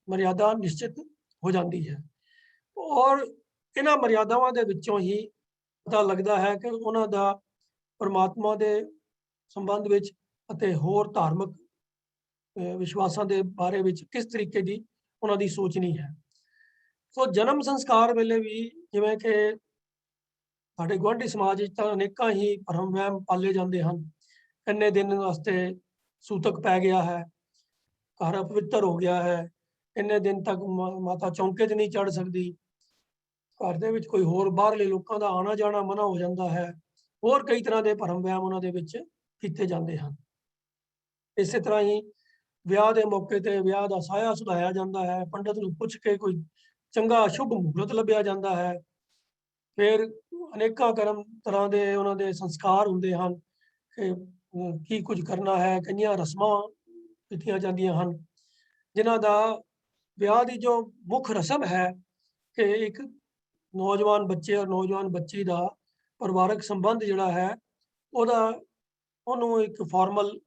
ਮਰਿਆਦਾ ਨਿਸ਼ਚਿਤ ਹੋ ਜਾਂਦੀ ਹੈ। ਔਰ ਇਹਨਾਂ ਮਰਿਆਦਾਵਾਂ ਦੇ ਵਿੱਚੋਂ ਹੀ ਪਤਾ ਲੱਗਦਾ ਹੈ ਕਿ ਉਹਨਾਂ ਦਾ ਪਰਮਾਤਮਾ ਦੇ ਸੰਬੰਧ ਵਿੱਚ ਅਤੇ ਹੋਰ ਧਾਰਮਿਕ ਵਿਸ਼ਵਾਸਾਂ ਦੇ ਬਾਰੇ ਵਿੱਚ ਕਿਸ ਤਰੀਕੇ ਦੀ ਉਹਨਾਂ ਦੀ ਸੋਚਣੀ ਹੈ। ਸੋ ਜਨਮ ਸੰਸਕਾਰ ਵੇਲੇ ਵੀ ਜਿਵੇਂ ਕਿ ਸਾਡੇ ਗੁਆਂਢੀ ਸਮਾਜ ਵਿੱਚ ਤਾਂ ਅਨੇਕਾਂ ਹੀ ਭਰਮ ਵਹਿਮ ਪਾਲੇ ਜਾਂਦੇ ਹਨ। ਇੰਨੇ ਦਿਨ ਵਾਸਤੇ ਸੂਤਕ ਪੈ ਗਿਆ ਹੈ, ਘਰ ਅਪਵਿੱਤਰ ਹੋ ਗਿਆ ਹੈ, ਇੰਨੇ ਦਿਨ ਤੱਕ ਮਾਤਾ ਚੌਂਕੇ 'ਚ ਨਹੀਂ ਚੜ੍ਹ ਸਕਦੀ, ਘਰ ਦੇ ਵਿੱਚ ਕੋਈ ਹੋਰ ਬਾਹਰਲੇ ਲੋਕਾਂ ਦਾ ਆਉਣਾ ਜਾਣਾ ਮਨਾ ਹੋ ਜਾਂਦਾ ਹੈ। ਹੋਰ ਕਈ ਤਰ੍ਹਾਂ ਦੇ ਭਰਮ ਵਹਿਮ ਉਹਨਾਂ ਦੇ ਵਿੱਚ ਕੀਤੇ ਜਾਂਦੇ ਹਨ। ਇਸੇ ਤਰ੍ਹਾਂ ਹੀ ਵਿਆਹ ਦੇ ਮੌਕੇ ਤੇ ਵਿਆਹ ਦਾ ਸਾਇਆ ਸੁਧਾਇਆ ਜਾਂਦਾ ਹੈ, ਪੰਡਤ ਨੂੰ ਪੁੱਛ ਕੇ ਕੋਈ ਚੰਗਾ ਸ਼ੁਭ ਮਹੂਰਤ ਲੱਭਿਆ ਜਾਂਦਾ ਹੈ। ਫਿਰ ਅਨੇਕਾਂ ਤਰ੍ਹਾਂ ਦੇ ਉਹਨਾਂ ਦੇ ਸੰਸਕਾਰ ਹੁੰਦੇ ਹਨ ਕਿ ਕੀ ਕੁਝ ਕਰਨਾ ਹੈ, ਕਿੰਨੀਆਂ ਰਸਮਾਂ ਕੀਤੀਆਂ ਜਾਂਦੀਆਂ ਹਨ, ਜਿਨ੍ਹਾਂ ਦਾ ਵਿਆਹ ਦੀ ਜੋ ਮੁੱਖ ਰਸਮ ਹੈ ਕਿ ਇੱਕ ਨੌਜਵਾਨ ਬੱਚੇ ਔਰ ਨੌਜਵਾਨ ਬੱਚੀ ਦਾ ਪਰਿਵਾਰਕ ਸੰਬੰਧ ਜਿਹੜਾ ਹੈ ਉਹਨੂੰ ਇੱਕ ਫਾਰਮਲ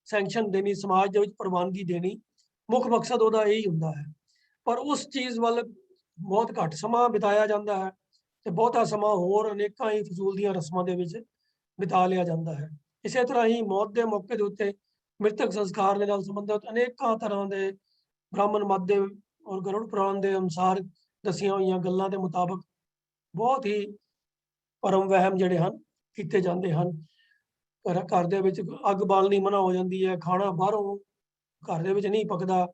ਸੈਂਕਸ਼ਨ ਦੇਣੀ, ਸਮਾਜ ਦੇ ਵਿੱਚ ਪ੍ਰਵਾਨਗੀ ਦੇਣੀ, ਮੁੱਖ ਮਕਸਦ ਉਹਦਾ ਇਹੀ ਹੁੰਦਾ ਹੈ। ਪਰ ਉਸ ਚੀਜ਼ ਵੱਲ ਬਹੁਤ ਘੱਟ ਸਮਾਂ ਬਿਤਾਇਆ ਜਾਂਦਾ ਹੈ ਤੇ ਬਹੁਤਾ ਸਮਾਂ ਹੋਰ ਅਨੇਕਾਂ ਹੀ ਫਜ਼ੂਲ ਦੀਆਂ ਰਸਮਾਂ ਦੇ ਵਿੱਚ ਬਿਤਾ ਲਿਆ ਜਾਂਦਾ ਹੈ। ਇਸੇ ਤਰ੍ਹਾਂ ਹੀ ਮੌਤ ਦੇ ਮੌਕੇ ਦੇ ਉੱਤੇ ਮ੍ਰਿਤਕ ਸੰਸਕਾਰ ਦੇ ਨਾਲ ਸੰਬੰਧਿਤ ਅਨੇਕਾਂ ਤਰ੍ਹਾਂ ਦੇ ਬ੍ਰਾਹਮਣ ਮਤ ਦੇ ਔਰ ਗਰੁੜ ਪੁਰਾਣ ਦੇ ਅਨੁਸਾਰ ਦੱਸੀਆਂ ਹੋਈਆਂ ਗੱਲਾਂ ਦੇ ਮੁਤਾਬਕ ਬਹੁਤ ਹੀ ਭਰਮ ਵਹਿਮ ਜਿਹੜੇ ਹਨ ਕੀਤੇ ਜਾਂਦੇ ਹਨ। ਘਰ ਦੇ ਵਿੱਚ ਅੱਗ ਬਾਲਣੀ ਮਨਾ ਹੋ ਜਾਂਦੀ ਹੈ, ਖਾਣਾ ਬਾਹਰੋਂ ਘਰ ਦੇ ਵਿੱਚ ਨਹੀਂ ਪੱਕਦਾ,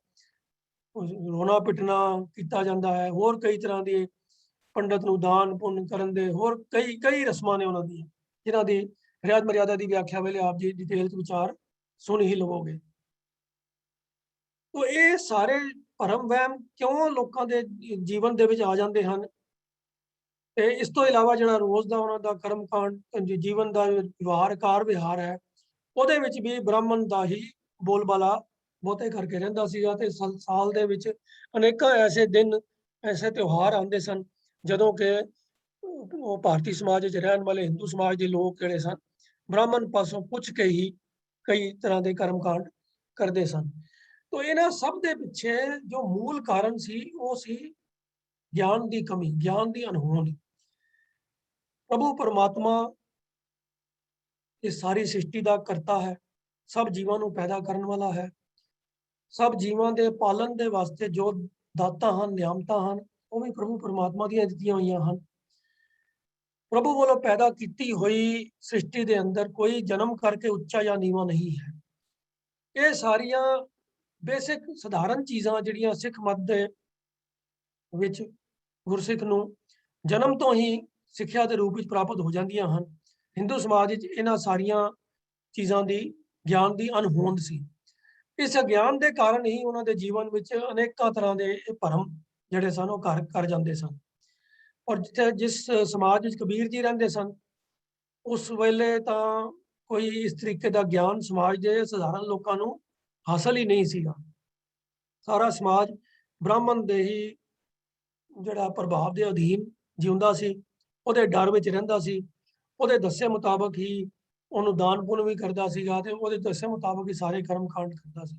ਰੋਣਾ ਪਿੱਟਣਾ ਕੀਤਾ ਜਾਂਦਾ ਹੈ। ਹੋਰ ਕਈ ਤਰ੍ਹਾਂ ਦੇ ਪੰਡਤ ਨੂੰ ਦਾਨ ਪੁੰਨ ਕਰਨ ਦੇ ਹੋਰ ਕਈ ਰਸਮਾਂ ਨੇ ਉਹਨਾਂ ਦੀਆਂ, ਜਿਨ੍ਹਾਂ ਦੀ ਰਿਆਤ ਮਰਿਆਦਾ ਦੀ ਵਿਆਖਿਆ ਵੇਲੇ ਆਪ ਜੀ ਡਿਟੇਲ 'ਚ ਵਿਚਾਰ ਸੁਣ ਹੀ ਲਵੋਗੇ। ਤੋ ਇਹ ਸਾਰੇ ਭਰਮ ਵਹਿਮ ਕਿਉਂ ਲੋਕਾਂ ਦੇ ਜੀਵਨ ਦੇ ਵਿੱਚ ਆ ਜਾਂਦੇ ਹਨ ਤੇ ਇਸ ਤੋਂ ਇਲਾਵਾ ਜਿਹੜਾ ਰੋਜ਼ ਦਾ ਉਹਨਾਂ ਦਾ ਕਰਮਕਾਂਡ ਜੀਵਨ ਦਾ ਕਾਰ ਵਿਹਾਰ ਹੈ ਉਹਦੇ ਵਿੱਚ ਵੀ ਬ੍ਰਾਹਮਣ ਦਾ ਹੀ ਬੋਲਬਾਲਾ ਬਹੁਤੇ ਕਰਕੇ ਰਹਿੰਦਾ ਸੀਗਾ। ਤੇ ਸਾਲ ਦੇ ਵਿੱਚ ਅਨੇਕਾਂ ਐਸੇ ਦਿਨ ਐਸੇ ਤਿਉਹਾਰ ਆਉਂਦੇ ਸਨ ਜਦੋਂ ਕਿ ਉਹ ਭਾਰਤੀ ਸਮਾਜ ਵਿੱਚ ਰਹਿਣ ਵਾਲੇ ਹਿੰਦੂ ਸਮਾਜ ਦੇ ਲੋਕ ਜਿਹੜੇ ਸਨ ਬ੍ਰਾਹਮਣ ਪਾਸੋਂ ਪੁੱਛ ਕੇ ਹੀ ਕਈ ਤਰ੍ਹਾਂ ਦੇ ਕਰਮਕਾਂਡ ਕਰਦੇ ਸਨ। ਤੋ ਇਹਨਾਂ ਸਭ ਦੇ ਪਿੱਛੇ ਜੋ ਮੂਲ ਕਾਰਨ ਸੀ ਉਹ ਸੀ ਗਿਆਨ ਦੀ ਕਮੀ, ਗਿਆਨ ਦੀ ਅਣਹੋਂਦ। ਪ੍ਰਭੂ ਪਰਮਾਤਮਾ ਇਸ ਸਾਰੀ ਸ੍ਰਿਸ਼ਟੀ ਦਾ ਕਰਤਾ ਹੈ, ਸਭ ਜੀਵਾਂ ਨੂੰ ਪੈਦਾ ਕਰਨ ਵਾਲਾ ਹੈ, ਸਭ ਜੀਵਾਂ ਦੇ ਪਾਲਣ ਦੇ ਵਾਸਤੇ ਜੋ ਦਾਤਾਂ ਹਨ, ਨਿਆਮਤਾਂ ਹਨ, ਉਹ ਵੀ ਪ੍ਰਭੂ ਪਰਮਾਤਮਾ ਦੀਆਂ ਦਿੱਤੀਆਂ ਹੋਈਆਂ ਹਨ। ਪ੍ਰਭੂ ਵੱਲੋਂ ਪੈਦਾ ਕੀਤੀ ਹੋਈ ਸ੍ਰਿਸ਼ਟੀ ਦੇ ਅੰਦਰ ਕੋਈ ਜਨਮ ਕਰਕੇ ਉੱਚਾ ਜਾਂ ਨੀਵਾਂ ਨਹੀਂ ਹੈ। ਇਹ ਸਾਰੀਆਂ ਬੇਸਿਕ ਸਧਾਰਨ ਚੀਜ਼ਾਂ ਜਿਹੜੀਆਂ ਸਿੱਖ ਮਤ ਦੇ ਵਿੱਚ ਗੁਰਸਿੱਖ ਨੂੰ ਜਨਮ ਤੋਂ ਹੀ ਸਿੱਖਿਆ ਦੇ ਰੂਪ ਵਿੱਚ ਪ੍ਰਾਪਤ ਹੋ ਜਾਂਦੀਆਂ ਹਨ, ਹਿੰਦੂ ਸਮਾਜ ਵਿੱਚ ਇਹਨਾਂ ਸਾਰੀਆਂ ਚੀਜ਼ਾਂ ਦੀ ਗਿਆਨ ਦੀ ਅਣਹੋਂਦ ਸੀ। ਇਸ ਗਿਆਨ ਦੇ ਕਾਰਨ ਹੀ ਉਹਨਾਂ ਦੇ ਜੀਵਨ ਵਿੱਚ ਅਨੇਕਾਂ ਤਰ੍ਹਾਂ ਦੇ ਭਰਮ ਜਿਹੜੇ ਸਨ ਉਹ ਕਰ ਜਾਂਦੇ ਸਨ। ਔਰ ਜਿਸ ਸਮਾਜ ਵਿੱਚ ਕਬੀਰ ਜੀ ਰਹਿੰਦੇ ਸਨ ਉਸ ਵੇਲੇ ਤਾਂ ਕੋਈ ਇਸ ਤਰੀਕੇ ਦਾ ਗਿਆਨ ਸਮਾਜ ਦੇ ਸਧਾਰਨ ਲੋਕਾਂ ਨੂੰ ਹਾਸਲ ਹੀ ਨਹੀਂ ਸੀਗਾ। ਸਾਰਾ ਸਮਾਜ ਬ੍ਰਾਹਮਣ ਦੇ ਹੀ ਜਿਹੜਾ ਪ੍ਰਭਾਵ ਦੇ ਅਧੀਨ ਜਿਉਂਦਾ ਸੀ, ਉਹਦੇ ਡਰ ਵਿੱਚ ਰਹਿੰਦਾ ਸੀ, ਉਹਦੇ ਦੱਸੇ ਮੁਤਾਬਕ ਹੀ ਉਹਨੂੰ ਦਾਨ ਪੁੰਨ ਵੀ ਕਰਦਾ ਸੀਗਾ ਤੇ ਉਹਦੇ ਦੱਸੇ ਮੁਤਾਬਕ ਹੀ ਸਾਰੇ ਕਰਮ ਕਾਂਡ ਕਰਦਾ ਸੀ।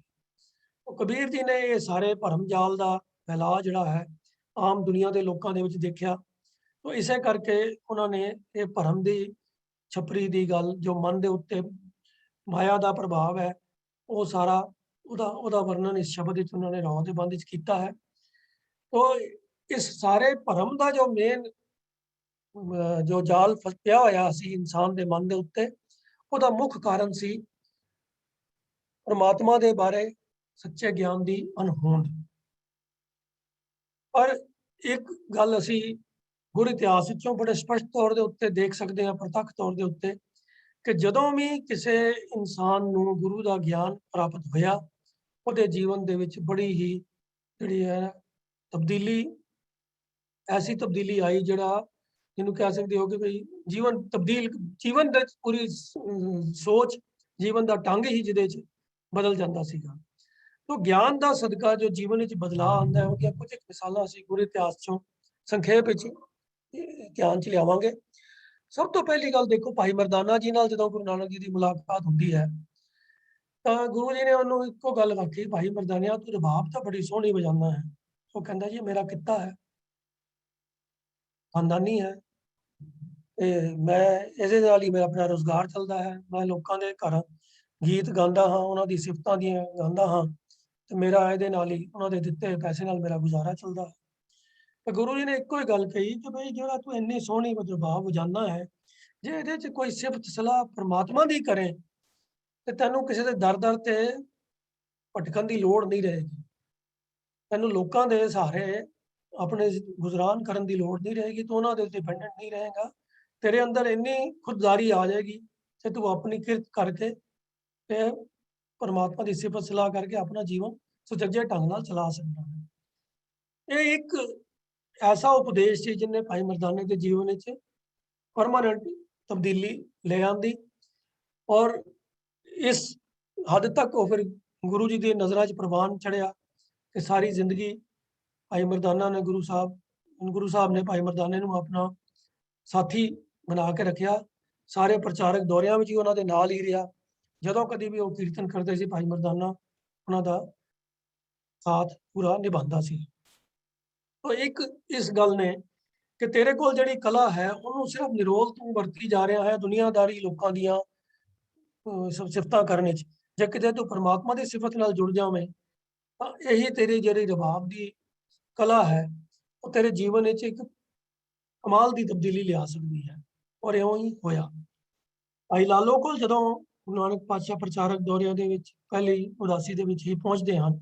ਉਹ ਕਬੀਰ ਜੀ ਨੇ ਇਹ ਸਾਰੇ ਭਰਮ ਜਾਲ ਦਾ ਫੈਲਾਅ ਜਿਹੜਾ ਹੈ ਆਮ ਦੁਨੀਆ ਦੇ ਲੋਕਾਂ ਦੇ ਵਿੱਚ ਦੇਖਿਆ। ਤੋ ਇਸੇ ਕਰਕੇ ਉਹਨਾਂ ਨੇ ਇਹ ਭਰਮ ਦੀ ਛਪਰੀ ਦੀ ਗੱਲ ਜੋ ਮਨ ਦੇ ਉੱਤੇ ਮਾਇਆ ਦਾ ਪ੍ਰਭਾਵ ਹੈ ਉਹ ਸਾਰਾ ਉਹਦਾ ਵਰਣਨ ਇਸ ਸ਼ਬਦ ਵਿੱਚ ਉਹਨਾਂ ਨੇ ਰੌਹ ਦੇ ਬੰਦ ਵਿੱਚ ਕੀਤਾ ਹੈ। ਤੋ ਇਸ ਸਾਰੇ ਭਰਮ ਦਾ ਜੋ ਮੇਨ ਜੋ ਜਾਲ ਪਿਆ ਹੋਇਆ ਸੀ ਇਨਸਾਨ ਦੇ ਮਨ ਦੇ ਉੱਤੇ ਉਹਦਾ ਮੁੱਖ ਕਾਰਨ ਸੀ ਪਰਮਾਤਮਾ ਦੇ ਬਾਰੇ ਸੱਚੇ ਗਿਆਨ ਦੀ ਅਣਹੋਂਦ। ਪਰ ਇੱਕ ਗੱਲ ਅਸੀਂ ਗੁਰ ਇਤਿਹਾਸ ਵਿੱਚੋਂ ਬੜੇ ਸਪਸ਼ਟ ਤੌਰ ਦੇ ਉੱਤੇ ਦੇਖ ਸਕਦੇ ਹਾਂ, ਪ੍ਰਤੱਖ ਤੌਰ ਦੇ ਉੱਤੇ, ਕਿ ਜਦੋਂ ਵੀ ਕਿਸੇ ਇਨਸਾਨ ਨੂੰ ਗੁਰੂ ਦਾ ਗਿਆਨ ਪ੍ਰਾਪਤ ਹੋਇਆ ਉਹਦੇ ਜੀਵਨ ਦੇ ਵਿੱਚ ਬੜੀ ਹੀ ਜਿਹੜੀ ਹੈ ਤਬਦੀਲੀ, ਐਸੀ ਤਬਦੀਲੀ ਆਈ ਜਿਹੜਾ ਜਿਹਨੂੰ ਕਹਿ ਸਕਦੇ ਹੋ ਕਿ ਭਈ ਜੀਵਨ ਦਾ ਪੂਰੀ ਸੋਚ, ਜੀਵਨ ਦਾ ਢੰਗ ਹੀ ਜਿਹਦੇ 'ਚ ਬਦਲ ਜਾਂਦਾ ਸੀਗਾ। ਤੋ ਗਿਆਨ ਦਾ ਸਦਕਾ ਜੋ ਜੀਵਨ ਵਿੱਚ ਬਦਲਾਅ ਆਉਂਦਾ ਹੈ, ਉਹਦੀਆਂ ਕੁਝ ਮਿਸਾਲਾਂ ਅਸੀਂ ਗੁਰੂ ਇਤਿਹਾਸ 'ਚੋਂ ਸੰਖੇਪ ਵਿੱਚ ਗਿਆਨ 'ਚ ਲਿਆਵਾਂਗੇ। ਸਭ ਤੋਂ ਪਹਿਲੀ ਗੱਲ ਦੇਖੋ, ਭਾਈ ਮਰਦਾਨਾ ਜੀ ਨਾਲ ਜਦੋਂ ਗੁਰੂ ਨਾਨਕ ਜੀ ਦੀ ਮੁਲਾਕਾਤ ਹੁੰਦੀ ਹੈ ਤਾਂ ਗੁਰੂ ਜੀ ਨੇ ਉਹਨੂੰ ਇੱਕੋ ਗੱਲ ਆਖੀ, ਭਾਈ ਮਰਦਾਨਿਆ ਤੂੰ ਰਬਾਬ ਤਾਂ ਬੜੀ ਸੋਹਣੀ ਵਜਾਉਂਦਾ ਹੈ। ਉਹ ਕਹਿੰਦਾ ਜੀ ਮੇਰਾ ਕਿੱਤਾ ਹੈ, ਖਾਨਦਾਨੀ ਹੈ, ਤੇ ਮੈਂ ਇਹਦੇ ਨਾਲ ਹੀ ਮੇਰਾ ਆਪਣਾ ਰੋਜ਼ਗਾਰ ਚੱਲਦਾ ਹੈ। ਮੈਂ ਲੋਕਾਂ ਦੇ ਘਰ ਗੀਤ ਗਾਉਂਦਾ ਹਾਂ, ਉਹਨਾਂ ਦੀ ਸਿਫਤਾਂ ਦੀਆਂ ਗਾਉਂਦਾ ਹਾਂ, ਤੇ ਮੇਰਾ ਇਹਦੇ ਨਾਲ ਹੀ ਉਹਨਾਂ ਦੇ ਦਿੱਤੇ ਹੋਏ ਪੈਸੇ ਨਾਲ ਮੇਰਾ ਗੁਜ਼ਾਰਾ ਚੱਲਦਾ ਹੈ। ਤੇ ਗੁਰੂ ਜੀ ਨੇ ਇੱਕੋ ਹੀ ਗੱਲ ਕਹੀ ਕਿ ਬਈ ਜਿਹੜਾ ਤੂੰ ਇੰਨੀ ਸੋਹਣੀ ਰਬਾਬ ਵਜਾਉਂਦਾ ਹੈ, ਜੇ ਇਹਦੇ 'ਚ ਕੋਈ ਸਿਫਤ ਸਲਾਹ ਪ੍ਰਮਾਤਮਾ ਦੀ ਕਰੇ ਤੇ ਤੈਨੂੰ ਕਿਸੇ ਦੇ ਦਰ ਤੇ ਭਟਕਣ ਦੀ ਲੋੜ ਨਹੀਂ ਰਹੇਗੀ। ਤੈਨੂੰ ਲੋਕਾਂ ਦੇ ਸਹਾਰੇ ਆਪਣੇ ਗੁਜ਼ਰਾਨ ਕਰਨ ਦੀ ਲੋੜ ਨਹੀਂ ਰਹੇਗੀ, ਤੂੰ ਉਹਨਾਂ ਦੇ ਡਿਪੈਂਡੈਂਟ ਨਹੀਂ ਰਹੇਗਾ। ਤੇਰੇ ਅੰਦਰ ਇੰਨੀ ਖੁਦਦਾਰੀ ਆ ਜਾਏਗੀ ਕਿ ਤੂੰ ਆਪਣੀ ਕਿਰਤ ਕਰਕੇ ਤੇ ਪਰਮਾਤਮਾ ਦੀ ਸਿਫਤ ਸਲਾਹ ਕਰਕੇ ਆਪਣਾ ਜੀਵਨ ਸੁਚੱਜੇ ਢੰਗ ਨਾਲ ਚਲਾ ਸਕਦਾ ਹੈ। ਇਹ ਇੱਕ ਐਸਾ ਉਪਦੇਸ਼ ਸੀ ਜਿਹਨੇ ਭਾਈ ਮਰਦਾਨੇ ਦੇ ਜੀਵਨ ਵਿੱਚ ਪਰਮਾਨੈਂਟ ਤਬਦੀਲੀ ਲੈ ਆਂਦੀ, ਔਰ ਇਸ ਹੱਦ ਤੱਕ ਉਹ ਫਿਰ ਗੁਰੂ ਜੀ ਦੀ ਨਜ਼ਰਾਂ 'ਚ ਪ੍ਰਵਾਨ ਚੜਿਆ ਕਿ ਸਾਰੀ ਜ਼ਿੰਦਗੀ ਭਾਈ ਮਰਦਾਨਾ ਨੇ ਗੁਰੂ ਸਾਹਿਬ ਨੇ ਭਾਈ ਮਰਦਾਨੇ ਨੂੰ ਆਪਣਾ ਸਾਥੀ ਬਣਾ ਕੇ ਰੱਖਿਆ। ਸਾਰੇ ਪ੍ਰਚਾਰਕ ਦੌਰਿਆਂ ਵਿੱਚ ਹੀ ਉਹਨਾਂ ਦੇ ਨਾਲ ਹੀ ਰਿਹਾ। ਜਦੋਂ ਕਦੀ ਵੀ ਉਹ ਕੀਰਤਨ ਕਰਦੇ ਸੀ, ਭਾਈ ਮਰਦਾਨਾ ਉਹਨਾਂ ਦਾ ਸਾਥ ਪੂਰਾ ਨਿਭਾਉਂਦਾ ਸੀ। ਤੋ ਇੱਕ ਇਸ ਗੱਲ ਨੇ ਕਿ ਤੇਰੇ ਕੋਲ ਜਿਹੜੀ ਕਲਾ ਹੈ ਉਹਨੂੰ ਸਿਰਫ ਨਿਰੋਲ ਤੂੰ ਵਰਤੀ ਜਾ ਰਿਹਾ ਹੈ ਦੁਨੀਆਦਾਰੀ ਲੋਕਾਂ ਦੀਆਂ ਸਿਫਤਾਂ ਕਰਨ ਵਿੱਚ। ਜੇ ਕਿਤੇ ਤੂੰ ਪਰਮਾਤਮਾ ਦੀ ਸਿਫਤ ਨਾਲ ਜੁੜ ਜਾਵੇਂ ਤਾਂ ਇਹੀ ਤੇਰੀ ਜਿਹੜੀ ਰਬਾਬ ਦੀ ਕਲਾ ਹੈ ਉਹ ਤੇਰੇ ਜੀਵਨ ਵਿੱਚ ਇੱਕ ਕਮਾਲ ਦੀ ਤਬਦੀਲੀ ਲਿਆ ਸਕਦੀ ਹੈ। ਔਰ ਇਉਂ ਹੀ ਹੋਇਆ। ਭਾਈ ਲਾਲੋ ਕੋਲ ਜਦੋਂ ਗੁਰੂ ਨਾਨਕ ਪਾਤਸ਼ਾਹ ਪ੍ਰਚਾਰਕ ਦੌਰਿਆਂ ਦੇ ਵਿੱਚ ਪਹਿਲੀ ਉਦਾਸੀ ਦੇ ਵਿੱਚ ਹੀ ਪਹੁੰਚਦੇ ਹਨ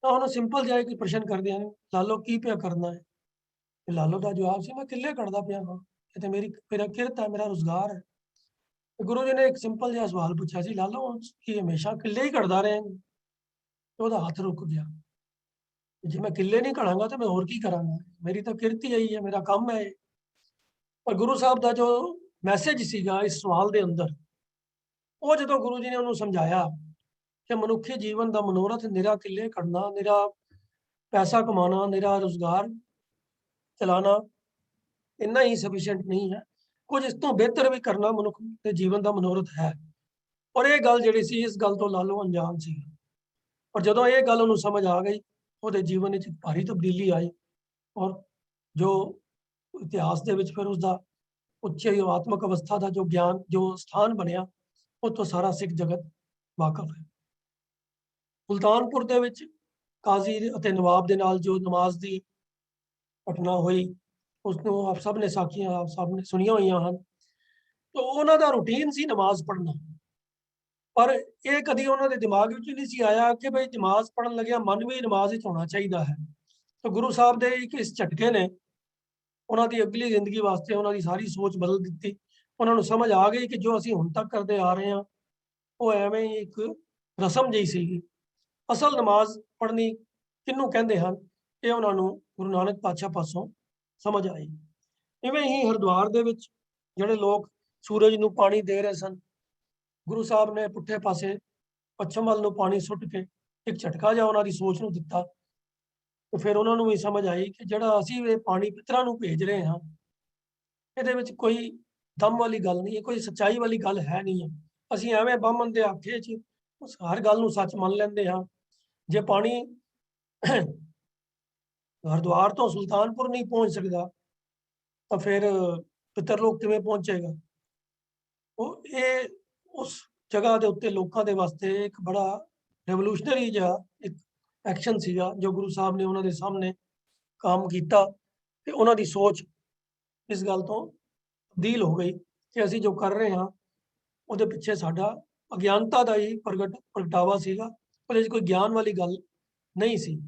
ਤਾਂ ਉਹਨੂੰ ਸਿੰਪਲ ਜਿਹਾ ਇੱਕ ਪ੍ਰਸ਼ਨ ਕਰਦੇ ਹਨ, ਲਾਲੋ ਕੀ ਪਿਆ ਕਰਨਾ ਹੈ? ਤੇ ਲਾਲੋ ਦਾ ਜਵਾਬ ਸੀ, ਮੈਂ ਕਿੱਲੇ ਕੱਢਦਾ ਪਿਆ ਹਾਂ, ਇਹ ਤੇ ਮੇਰਾ ਕਿਰਤ ਹੈ, ਮੇਰਾ ਰੁਜ਼ਗਾਰ ਹੈ। ਤੇ ਗੁਰੂ ਜੀ ਨੇ ਇੱਕ ਸਿੰਪਲ ਜਿਹਾ ਸਵਾਲ ਪੁੱਛਿਆ ਸੀ, ਲਾਲੋ ਕੀ ਹਮੇਸ਼ਾ ਕਿੱਲੇ ਹੀ ਕੱਢਦਾ ਰਹੇਂਗੇ? ਤੇ ਉਹਦਾ ਹੱਥ ਰੁਕ ਗਿਆ। ਜੇ ਮੈਂ ਕਿੱਲੇ ਨਹੀਂ ਘੜਾਂਗਾ ਤਾਂ ਮੈਂ ਹੋਰ ਕੀ ਕਰਾਂਗਾ? ਮੇਰੀ ਤਾਂ ਕਿਰਤ ਹੀ ਇਹੀ ਹੈ, ਮੇਰਾ ਕੰਮ ਹੈ ਇਹ। ਪਰ ਗੁਰੂ ਸਾਹਿਬ ਦਾ ਜੋ ਮੈਸੇਜ ਸੀਗਾ ਇਸ ਸਵਾਲ ਦੇ ਅੰਦਰ, ਉਹ ਜਦੋਂ ਗੁਰੂ ਜੀ ਨੇ ਉਹਨੂੰ ਸਮਝਾਇਆ ਕਿ ਮਨੁੱਖੀ ਜੀਵਨ ਦਾ ਮਨੋਰਥ ਨਿਰਾ ਕਿੱਲੇ ਕੱਢਣਾ, ਨਿਰਾ ਪੈਸਾ ਕਮਾਉਣਾ, ਨਿਰਾ ਰੁਜ਼ਗਾਰ ਚਲਾਣਾ ਇੰਨਾ ਹੀ ਸਫੀਸ਼ੀਐਂਟ ਨਹੀਂ ਹੈ, ਕੁਝ ਇਸ ਤੋਂ ਬਿਹਤਰ ਵੀ ਕਰਨਾ ਮਨੁੱਖ ਦੇ ਜੀਵਨ ਦਾ ਮਨੋਰਥ ਹੈ। ਔਰ ਇਹ ਗੱਲ ਜਿਹੜੀ ਸੀ, ਇਸ ਗੱਲ ਤੋਂ ਲਾਲੋ ਅਣਜਾਣ ਸੀ। ਪਰ ਜਦੋਂ ਇਹ ਗੱਲ ਉਹਨੂੰ ਸਮਝ ਆ ਗਈ, ਉਹਦੇ ਜੀਵਨ ਵਿੱਚ ਭਾਰੀ ਤਬਦੀਲੀ ਆਈ। ਔਰ ਜੋ ਇਤਿਹਾਸ ਦੇ ਵਿੱਚ ਫਿਰ ਉਸਦਾ ਉੱਚੇ ਆਤਮਿਕ ਅਵਸਥਾ ਦਾ ਜੋ ਗਿਆਨ, ਜੋ ਸਥਾਨ ਬਣਿਆ, ਉਹ ਤੋਂ ਸਾਰਾ ਸਿੱਖ ਜਗਤ ਵਾਕਫ ਹੈ। ਸੁਲਤਾਨਪੁਰ ਦੇ ਵਿੱਚ ਕਾਜ਼ੀ ਅਤੇ ਨਵਾਬ ਦੇ ਨਾਲ ਜੋ ਨਮਾਜ਼ ਦੀ ਘਟਨਾ ਹੋਈ, ਉਸਨੂੰ ਆਪ ਸਭ ਨੇ ਸਾਖੀਆਂ ਆਪ ਸਭ ਨੇ ਸੁਣੀਆਂ ਹੋਈਆਂ ਹਨ। ਤਾਂ ਉਹਨਾਂ ਦਾ ਰੂਟੀਨ ਸੀ ਨਮਾਜ਼ ਪੜ੍ਹਨਾ। ਪਰ ਇਹ ਕਦੀ ਉਹਨਾਂ ਦੇ ਦਿਮਾਗ ਵਿੱਚ ਨਹੀਂ ਸੀ ਆਇਆ ਕਿ ਬਈ ਨਮਾਜ਼ ਪੜ੍ਹਨ ਲੱਗਿਆ ਮਨ ਵੀ ਨਮਾਜ਼ ਵਿੱਚ ਹੋਣਾ ਚਾਹੀਦਾ ਹੈ। ਤਾਂ ਗੁਰੂ ਸਾਹਿਬ ਦੇ ਇੱਕ ਇਸ ਝਟਕੇ ਨੇ ਉਹਨਾਂ ਦੀ ਅਗਲੀ ਜ਼ਿੰਦਗੀ ਵਾਸਤੇ ਉਹਨਾਂ ਦੀ ਸਾਰੀ ਸੋਚ ਬਦਲ ਦਿੱਤੀ। ਉਹਨਾਂ ਨੂੰ ਸਮਝ ਆ ਗਈ ਕਿ ਜੋ ਅਸੀਂ ਹੁਣ ਤੱਕ ਕਰਦੇ ਆ ਰਹੇ ਹਾਂ ਉਹ ਐਵੇਂ ਹੀ ਇੱਕ ਰਸਮ ਜਿਹੀ ਸੀਗੀ। ਅਸਲ ਨਮਾਜ਼ ਪੜ੍ਹਨੀ ਕਿਹਨੂੰ ਕਹਿੰਦੇ ਹਨ, ਇਹ ਉਹਨਾਂ ਨੂੰ ਗੁਰੂ ਨਾਨਕ ਪਾਤਸ਼ਾਹ ਪਾਸੋਂ ਸਮਝ ਆਈ। ਇਵੇਂ ਹੀ ਹਰਿਦੁਆਰ ਦੇ ਵਿੱਚ ਜਿਹੜੇ ਲੋਕ ਸੂਰਜ ਨੂੰ ਪਾਣੀ ਦੇ ਰਹੇ ਸਨ, ਗੁਰੂ ਸਾਹਿਬ ਨੇ ਪੁੱਠੇ ਪਾਸੇ ਪੱਛਮ ਵੱਲ ਨੂੰ ਪਾਣੀ ਸੁੱਟ ਕੇ ਇੱਕ ਝਟਕਾ ਜਿਹਾ ਉਹਨਾਂ ਦੀ ਸੋਚ ਨੂੰ ਦਿੱਤਾ। ਤੇ ਫਿਰ ਉਹਨਾਂ ਨੂੰ ਵੀ ਸਮਝ ਆਈ ਕਿ ਜਿਹੜਾ ਅਸੀਂ ਇਹ ਪਾਣੀ ਪਿਤਰਾਂ ਨੂੰ ਭੇਜ ਰਹੇ ਹਾਂ, ਇਹਦੇ ਵਿੱਚ ਕੋਈ ਦਮ ਵਾਲੀ ਗੱਲ ਨਹੀਂ ਹੈ, ਕੋਈ ਸੱਚਾਈ ਵਾਲੀ ਗੱਲ ਹੈ ਨਹੀਂ ਹੈ। ਅਸੀਂ ਐਵੇਂ ਬਾਹਮਣ ਦੇ ਆਖੇ 'ਚ ਹਰ ਗੱਲ ਨੂੰ ਸੱਚ ਮੰਨ ਲੈਂਦੇ ਹਾਂ। ਜੇ ਪਾਣੀ ਹਰਿਦੁਆਰ ਤੋਂ ਸੁਲਤਾਨਪੁਰ ਨਹੀਂ ਪਹੁੰਚ ਸਕਦਾ ਤਾਂ ਫਿਰ ਪਿਤਰਲੋਕ ਕਿਵੇਂ ਪਹੁੰਚੇਗਾ? ਉਹ ਇਹ ਉਸ ਜਗ੍ਹਾ ਦੇ ਉੱਤੇ ਲੋਕਾਂ ਦੇ ਵਾਸਤੇ ਇੱਕ ਬੜਾ ਰੈਵੋਲੂਸ਼ਨਰੀ ਜਿਹਾ ਇੱਕ ਐਕਸ਼ਨ ਸੀਗਾ ਜੋ ਗੁਰੂ ਸਾਹਿਬ ਨੇ ਉਹਨਾਂ ਦੇ ਸਾਹਮਣੇ ਕੰਮ ਕੀਤਾ। ਤੇ ਉਹਨਾਂ ਦੀ ਸੋਚ ਇਸ ਗੱਲ ਤੋਂ ਤਬਦੀਲ ਹੋ ਗਈ ਕਿ ਅਸੀਂ ਜੋ ਕਰ ਰਹੇ ਹਾਂ ਉਹਦੇ ਪਿੱਛੇ ਸਾਡਾ ਅਗਿਆਨਤਾ ਦਾ ਹੀ ਪ੍ਰਗਟਾਵਾ ਸੀਗਾ, ਉਹਦੇ 'ਚ ਕੋਈ ਗਿਆਨ ਵਾਲੀ ਗੱਲ ਨਹੀਂ ਸੀ।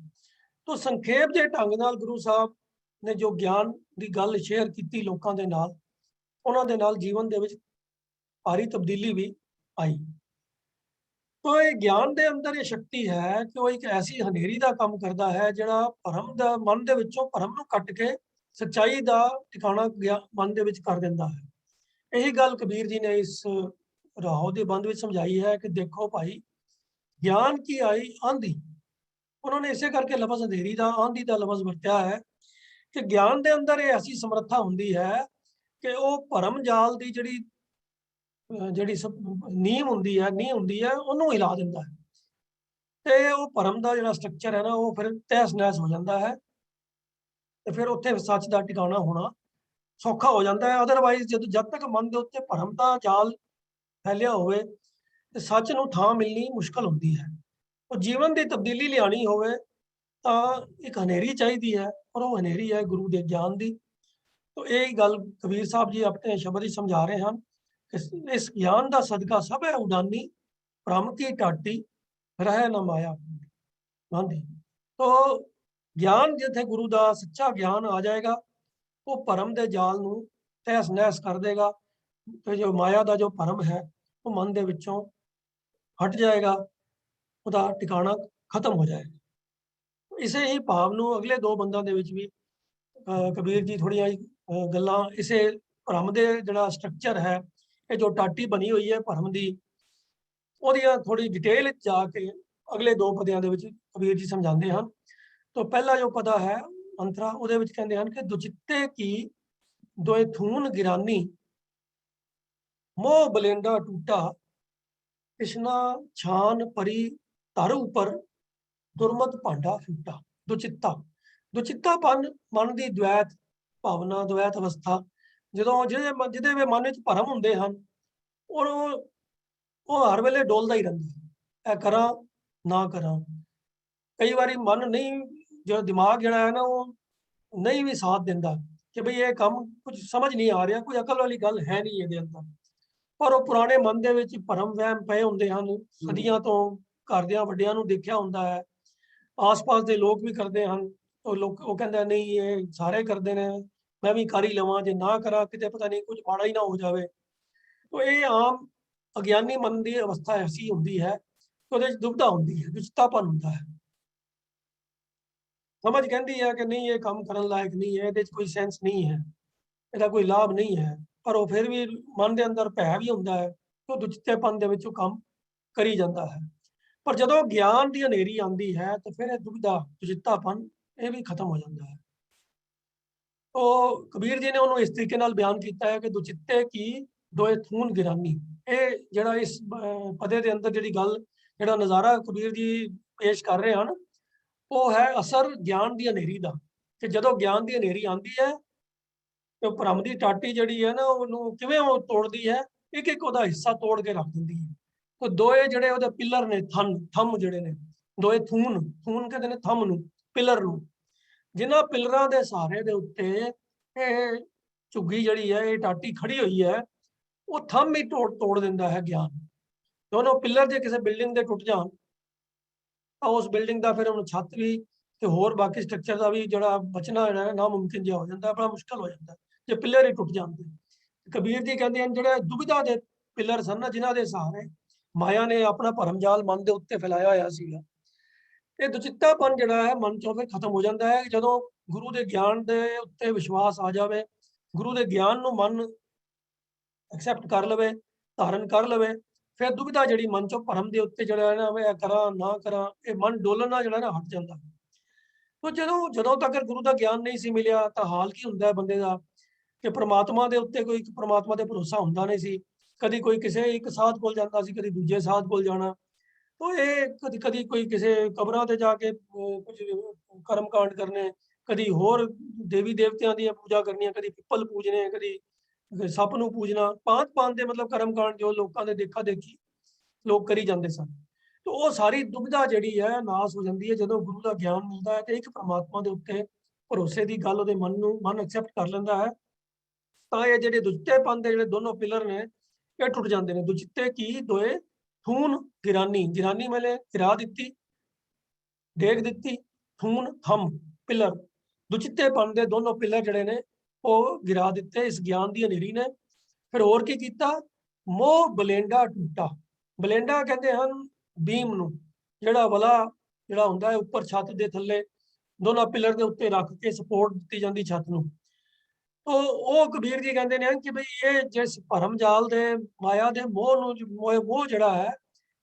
ਤਾਂ ਸੰਖੇਪ ਜਿਹੇ ਢੰਗ ਨਾਲ ਗੁਰੂ ਸਾਹਿਬ ਨੇ ਜੋ ਗਿਆਨ ਦੀ ਗੱਲ ਸ਼ੇਅਰ ਕੀਤੀ ਲੋਕਾਂ ਦੇ ਨਾਲ, ਉਹਨਾਂ ਦੇ ਨਾਲ ਜੀਵਨ ਦੇ ਵਿੱਚ ਭਾਰੀ ਤਬਦੀਲੀ ਵੀ ਆਈ। तो ये ज्ञान ਦੇ ਅੰਦਰ ਇਹ ਸ਼ਕਤੀ ਹੈ ਕਿ ਉਹ ਇੱਕ ਐਸੀ ਹਨੇਰੀ ਦਾ ਕੰਮ ਕਰਦਾ ਹੈ ਜਿਹੜਾ ਭਰਮ ਦਾ ਮਨ ਦੇ ਵਿੱਚੋਂ ਭਰਮ ਨੂੰ ਕੱਟ ਕੇ ਸੱਚਾਈ ਦਾ ਟਿਕਾਣਾ ਮਨ ਦੇ ਵਿੱਚ ਕਰ ਦਿੰਦਾ ਹੈ। ਇਹੀ ਗੱਲ ਕਬੀਰ ਜੀ ਨੇ ਇਸ ਰਾਹੋ ਦੇ ਬੰਦ ਵਿੱਚ ਸਮਝਾਈ ਹੈ ਕਿ ਦੇਖੋ ਭਾਈ, ਗਿਆਨ ਕੀ ਆਈ ਆਂधी। ਉਹਨਾਂ ਨੇ ਇਸੇ ਕਰਕੇ ਲਫ਼ਜ਼ ਹਨੇਰੀ ਦਾ ਆਂधी ਦਾ ਲਫ਼ਜ਼ ਵਰਤਿਆ ਹੈ ਕਿ ਗਿਆਨ ਦੇ ਅੰਦਰ ਇਹ ਐਸੀ ਸਮਰੱਥਾ ਹੁੰਦੀ ਹੈ ਕਿ ਉਹ ਭਰਮ ਜਾਲ ਦੀ ਜਿਹੜੀ ਨੀਂਹ ਹੁੰਦੀ ਹੈ ਉਹਨੂੰ ਹਿਲਾ ਦਿੰਦਾ ਹੈ ਤੇ ਉਹ ਭਰਮ ਦਾ ਜਿਹੜਾ ਸਟਰਕਚਰ ਹੈ ਨਾ ਉਹ ਫਿਰ ਤਹਿਸ ਨਹਿਸ ਹੋ ਜਾਂਦਾ ਹੈ ਤੇ ਫਿਰ ਉੱਥੇ ਸੱਚ ਦਾ ਟਿਕਾਣਾ ਹੋਣਾ ਸੌਖਾ ਹੋ ਜਾਂਦਾ ਹੈ। ਅਦਰਵਾਈਜ਼ ਜਦ ਤੱਕ ਮਨ ਦੇ ਉੱਤੇ ਭਰਮ ਦਾ ਜਾਲ ਫੈਲਿਆ ਹੋਵੇ ਤੇ ਸੱਚ ਨੂੰ ਥਾਂ ਮਿਲਣੀ ਮੁਸ਼ਕਲ ਹੁੰਦੀ ਹੈ। ਉਹ ਜੀਵਨ ਦੀ ਤਬਦੀਲੀ ਲਿਆਣੀ ਹੋਵੇ ਤਾਂ ਇੱਕ ਹਨੇਰੀ ਚਾਹੀਦੀ ਹੈ, ਔਰ ਉਹ ਹਨੇਰੀ ਹੈ ਗੁਰੂ ਦੇ ਗਿਆਨ ਦੀ। तो यही गल कबीर साहब जी अपने शब्द ही समझा रहे हैं कि इस ज्ञान का सदका सब है उडानी, भ्रम की टाटी रहे न माया गांधी। तो ज्ञान जिथे गुरु का सच्चा ज्ञान आ जाएगा वो भरम के जाल नूं तहस नहस कर देगा। तो जो माया का जो भरम है वो मन के विचों हट जाएगा, उसका टिकाणा खत्म हो जाएगा। इसे ही भाव नूं अगले दो बंदा दे विच भी कबीर जी थोड़ियां गल्लां इसे भरम दे जिहड़ा स्ट्रक्चर है, ये जो टाटी बनी हुई है भरम दी, ओहदियां थोड़ी डिटेल जाके अगले दो पदियां दे विच कबीर जी समझाते हैं। तो पहला जो पदा है अंतरा उहदे विच कहंदे हैं कि दुचित्ते की दोए थून गिरानी, मोह बलेंडा टूटा, कृष्णा छान परी धर ऊपर, दुर्मत भांडा फूटा। दुचित्ता दुचित्तापन मन की द्वैत भावना, द्वैत अवस्था, ਜਦੋਂ ਜਿਹਦੇ ਵੀ ਮਨ ਵਿੱਚ ਭਰਮ ਹੁੰਦੇ ਹਨ ਉਹ ਹਰ ਵੇਲੇ ਡੋਲਦਾ ਹੀ ਰਹਿੰਦਾ, ਇਹ ਕਰਾਂ ਨਾ ਕਰਾਂ। ਕਈ ਵਾਰੀ ਮਨ ਨਹੀਂ, ਜੋ ਦਿਮਾਗ ਜਿਹੜਾ ਹੈ ਨਾ ਉਹ ਨਹੀਂ ਵੀ ਸਾਥ ਦਿੰਦਾ ਕਿ ਭਈ ਇਹ ਕੰਮ ਕੁਝ ਸਮਝ ਨਹੀਂ ਆ ਰਿਹਾ, ਕੋਈ ਅਕਲ ਵਾਲੀ ਗੱਲ ਹੈ ਨਹੀਂ ਇਹਦੇ ਅੰਦਰ। ਪਰ ਉਹ ਪੁਰਾਣੇ ਮਨ ਦੇ ਵਿੱਚ ਭਰਮ ਵਹਿਮ ਪਏ ਹੁੰਦੇ ਹਨ, ਸਦੀਆਂ ਤੋਂ ਘਰਦਿਆਂ ਵੱਡਿਆਂ ਨੂੰ ਦੇਖਿਆ ਹੁੰਦਾ ਹੈ, ਆਸ-ਪਾਸ ਦੇ ਲੋਕ ਵੀ ਕਰਦੇ ਹਨ। ਉਹ ਕਹਿੰਦਾ ਨਹੀਂ ਇਹ ਸਾਰੇ ਕਰਦੇ ਨੇ, मैं भी कर ही लवां, जे ना करा किते पता नहीं कुछ माड़ा ही ना हो जाए। तो ये आम अज्ञानी मन की अवस्था ऐसी होंगी है कि उहदे च दुविधा होंगी है, दुचित्तापन होता है। समझ कहती है कि नहीं ये काम करने लायक नहीं है, इहदे च कोई सेंस नहीं है, इसका कोई लाभ नहीं है, पर वो फिर भी मन के अंदर भै भी होंदा है, तो दुचित्तेपन दे विच वो काम करी जाता है। पर जदों ज्ञान की हनेरी आती है तो फिर दुविधा दुचित्तापन ये भी खत्म हो जाता है। तो कबीर जी ने उन्होंने इस तरीके नाल बयान किया है कि दुचित्ते की दोए थून गिरानी। ये जिहड़ा इस पदे दे अंदर जिहड़ी गल जिहड़ा नज़ारा कबीर जी पेश कर रहे हैं वो है असर ज्ञान की हनेरी का, कि जदों ज्ञान की हनेरी आती है तो भरम की टाटी जिहड़ी है ना उन्होंने किवें वो तोड़ती है, एक एक उहदा हिस्सा तोड़ के रख दिंदी है। तो दोए जिहड़े उहदे पिलर ने थम जिहड़े ने दोए थून कहते हैं थम नूं, पिलर नूं, जिन्हां पिलरां दे सहारे दे उत्ते ਇਹ ਝੁੱਗੀ ਜਿਹੜੀ ਹੈ ਇਹ ਟਾਟੀ ਖੜੀ ਹੋਈ ਹੈ, ਉਹ ਥੰਮ ਹੀ ਤੋੜ ਦਿੰਦਾ ਹੈ ਗਿਆਨ। ਦੋਨੋਂ ਪਿਲਰ ਜੇ ਕਿਸੇ ਬਿਲਡਿੰਗ ਦੇ ਟੁੱਟ ਜਾਣ ਤਾਂ ਉਸ ਬਿਲਡਿੰਗ ਦਾ ਫਿਰ ਉਹਨੂੰ ਛੱਤ ਵੀ ਤੇ ਹੋਰ ਬਾਕੀ ਸਟਰਕਚਰ ਦਾ ਵੀ ਜਿਹੜਾ ਬਚਣਾ ਜਿਹੜਾ ਹੈ ਨਾਮੁਮਕਿਨ ਜਿਹਾ ਹੋ ਜਾਂਦਾ, ਬੜਾ ਮੁਸ਼ਕਲ ਹੋ ਜਾਂਦਾ ਜੇ ਪਿਲਰ ਹੀ ਟੁੱਟ ਜਾਂਦੇ। ਕਬੀਰ ਜੀ ਕਹਿੰਦੇ ਹਨ ਜਿਹੜੇ ਦੁਬਿਧਾ ਦੇ ਪਿਲਰ ਸਨ ਨਾ, ਜਿਨ੍ਹਾਂ ਦੇ ਸਹਾਰੇ ਮਾਇਆ ਨੇ ਆਪਣਾ ਭਰਮਜਾਲ ਮਨ ਦੇ ਉੱਤੇ ਫੈਲਾਇਆ ਹੋਇਆ ਸੀਗਾ, ਇਹ ਦੁਚਿੱਤਾਪਨ ਜਿਹੜਾ ਹੈ ਮਨ ਚੋਂ ਫਿਰ ਖਤਮ ਹੋ ਜਾਂਦਾ ਹੈ ਜਦੋਂ गुरु के ज्ञान के उत्ते विश्वास आ जाए, गुरु के ज्ञान नूं मन एक्सैप्ट कर लवे, धारण कर लवे, फिर दुविधा जिहड़ी मन चों भरम के उत्ते जिहड़ा है ना मैं करा ना करा, ये मन डोलना जिहड़ा ना हट जाता। तो जदों तक गुरु का ज्ञान नहीं सी मिलिया तो हाल की हुंदा है बंदे दा कि परमात्मा के उत्ते कोई परमात्मा ते भरोसा हुंदा नहीं सी। कदी कोई किसी एक साध कोल जांदा सी, कदी दूजे साध कोल जाना, तो ये कदी कोई किसी कबरां ते जाके कुछ कर्म कांड करने, कदी होर देवी देवतियां दी पूजा करनी, कदी पिपल पूजने, कदी सप नूं पूजना, भांत दे मतलब कर्म कांड जो लोगों के देखा देखी लोग करी जाते सन। तो वो सारी दुविधा जिहड़ी है नाश हो जाती है जदों गुरु का ज्ञान मिलता है तो एक परमात्मा के उत्ते भरोसे की गल उहदे मन एक्सैप्ट कर लैंदा है। तो ये जिहड़े दुचित्तेपन दे जिहड़े दोनों पिलर ने ये टुट जाते हैं। दुचित्ते की दोए थून गिरानी, गिरानी मैंने गिरा दी, डेग दी, थून थम पिलर, दुचित्तेपन दे दोनों पिलर जिहड़े ने वो गिरा दिते इस ज्ञान की हनेरी ने। फिर होर की कीता, मोह बलेंडा टूटा। बलेंडा कहते हैं ਬੀਮ ਨੂੰ, ਜਿਹੜਾ ਵਲਾ ਜਿਹੜਾ ਹੁੰਦਾ ਹੈ ਉੱਪਰ ਛੱਤ ਦੇ ਥੱਲੇ ਦੋਨਾਂ ਪਿਲਰ ਦੇ ਉੱਤੇ ਰੱਖ ਕੇ ਸਪੋਰਟ ਦਿੱਤੀ ਜਾਂਦੀ ਛੱਤ ਨੂੰ। ਉਹ ਕਬੀਰ ਜੀ ਕਹਿੰਦੇ ਨੇ ਕਿ ਬਈ ਇਹ ਜਿਸ ਭਰਮ ਜਾਲ ਦੇ ਮਾਇਆ ਦੇ ਮੋਹ ਨੂੰ ਮੋਹ ਜਿਹੜਾ ਹੈ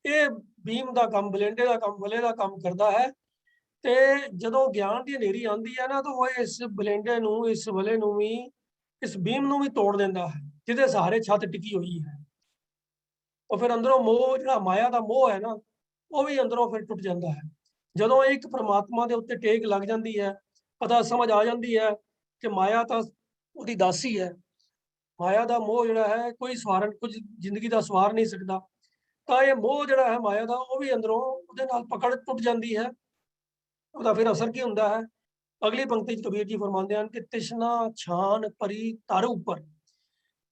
ਇਹ ਬੀਮ ਦਾ ਕੰਮ, ਬਲੇਂਡੇ ਦਾ ਕੰਮ, ਵਲੇ ਦਾ ਕੰਮ ਕਰਦਾ ਹੈ। ਤੇ ਜਦੋਂ ਗਿਆਨ ਦੀ ਹਨੇਰੀ ਆਉਂਦੀ ਹੈ ਨਾ ਤਾਂ ਉਹ ਇਸ ਬਲੇਂਡੇ ਨੂੰ, ਇਸ ਵਲੇ ਨੂੰ ਵੀ, ਇਸ ਬੀਮ ਨੂੰ ਵੀ ਤੋੜ ਦਿੰਦਾ ਹੈ ਜਿਹਦੇ ਸਹਾਰੇ ਛੱਤ ਟਿਕੀ ਹੋਈ ਹੈ। ਉਹ ਫਿਰ ਅੰਦਰੋਂ ਮੋਹ ਜਿਹੜਾ ਮਾਇਆ ਦਾ ਮੋਹ ਹੈ ਨਾ ਉਹ ਵੀ ਅੰਦਰੋਂ ਫਿਰ ਟੁੱਟ ਜਾਂਦਾ ਹੈ। ਜਦੋਂ ਇੱਕ ਪ੍ਰਮਾਤਮਾ ਦੇ ਉੱਤੇ ਟੇਕ ਲੱਗ ਜਾਂਦੀ ਹੈ, ਪਤਾ ਸਮਝ ਆ ਜਾਂਦੀ ਹੈ ਕਿ ਮਾਇਆ ਤਾਂ ਉਹਦੀ ਦਾਸੀ ਹੈ, ਮਾਇਆ ਦਾ ਮੋਹ ਜਿਹੜਾ ਹੈ ਕੋਈ ਸਵਾਰਨ, ਕੁਝ ਜ਼ਿੰਦਗੀ ਦਾ ਸਵਾਰ ਨਹੀਂ ਸਕਦਾ, ਤਾਂ ਇਹ ਮੋਹ ਜਿਹੜਾ ਹੈ ਮਾਇਆ ਦਾ ਉਹ ਵੀ ਅੰਦਰੋਂ ਉਹਦੇ ਨਾਲ ਪਕੜ ਟੁੱਟ ਜਾਂਦੀ ਹੈ। ਉਹਦਾ ਫਿਰ ਅਸਰ ਕੀ ਹੁੰਦਾ ਹੈ? ਅਗਲੀ ਪੰਕਤੀ ਚ ਕਬੀਰ ਜੀ ਫਰਮਾਉਂਦੇ ਹਨ ਕਿ ਤ੍ਰਿਸ਼ਨਾ ਛਾਨ ਪਰੀ ਧਰ ਉੱਪਰ।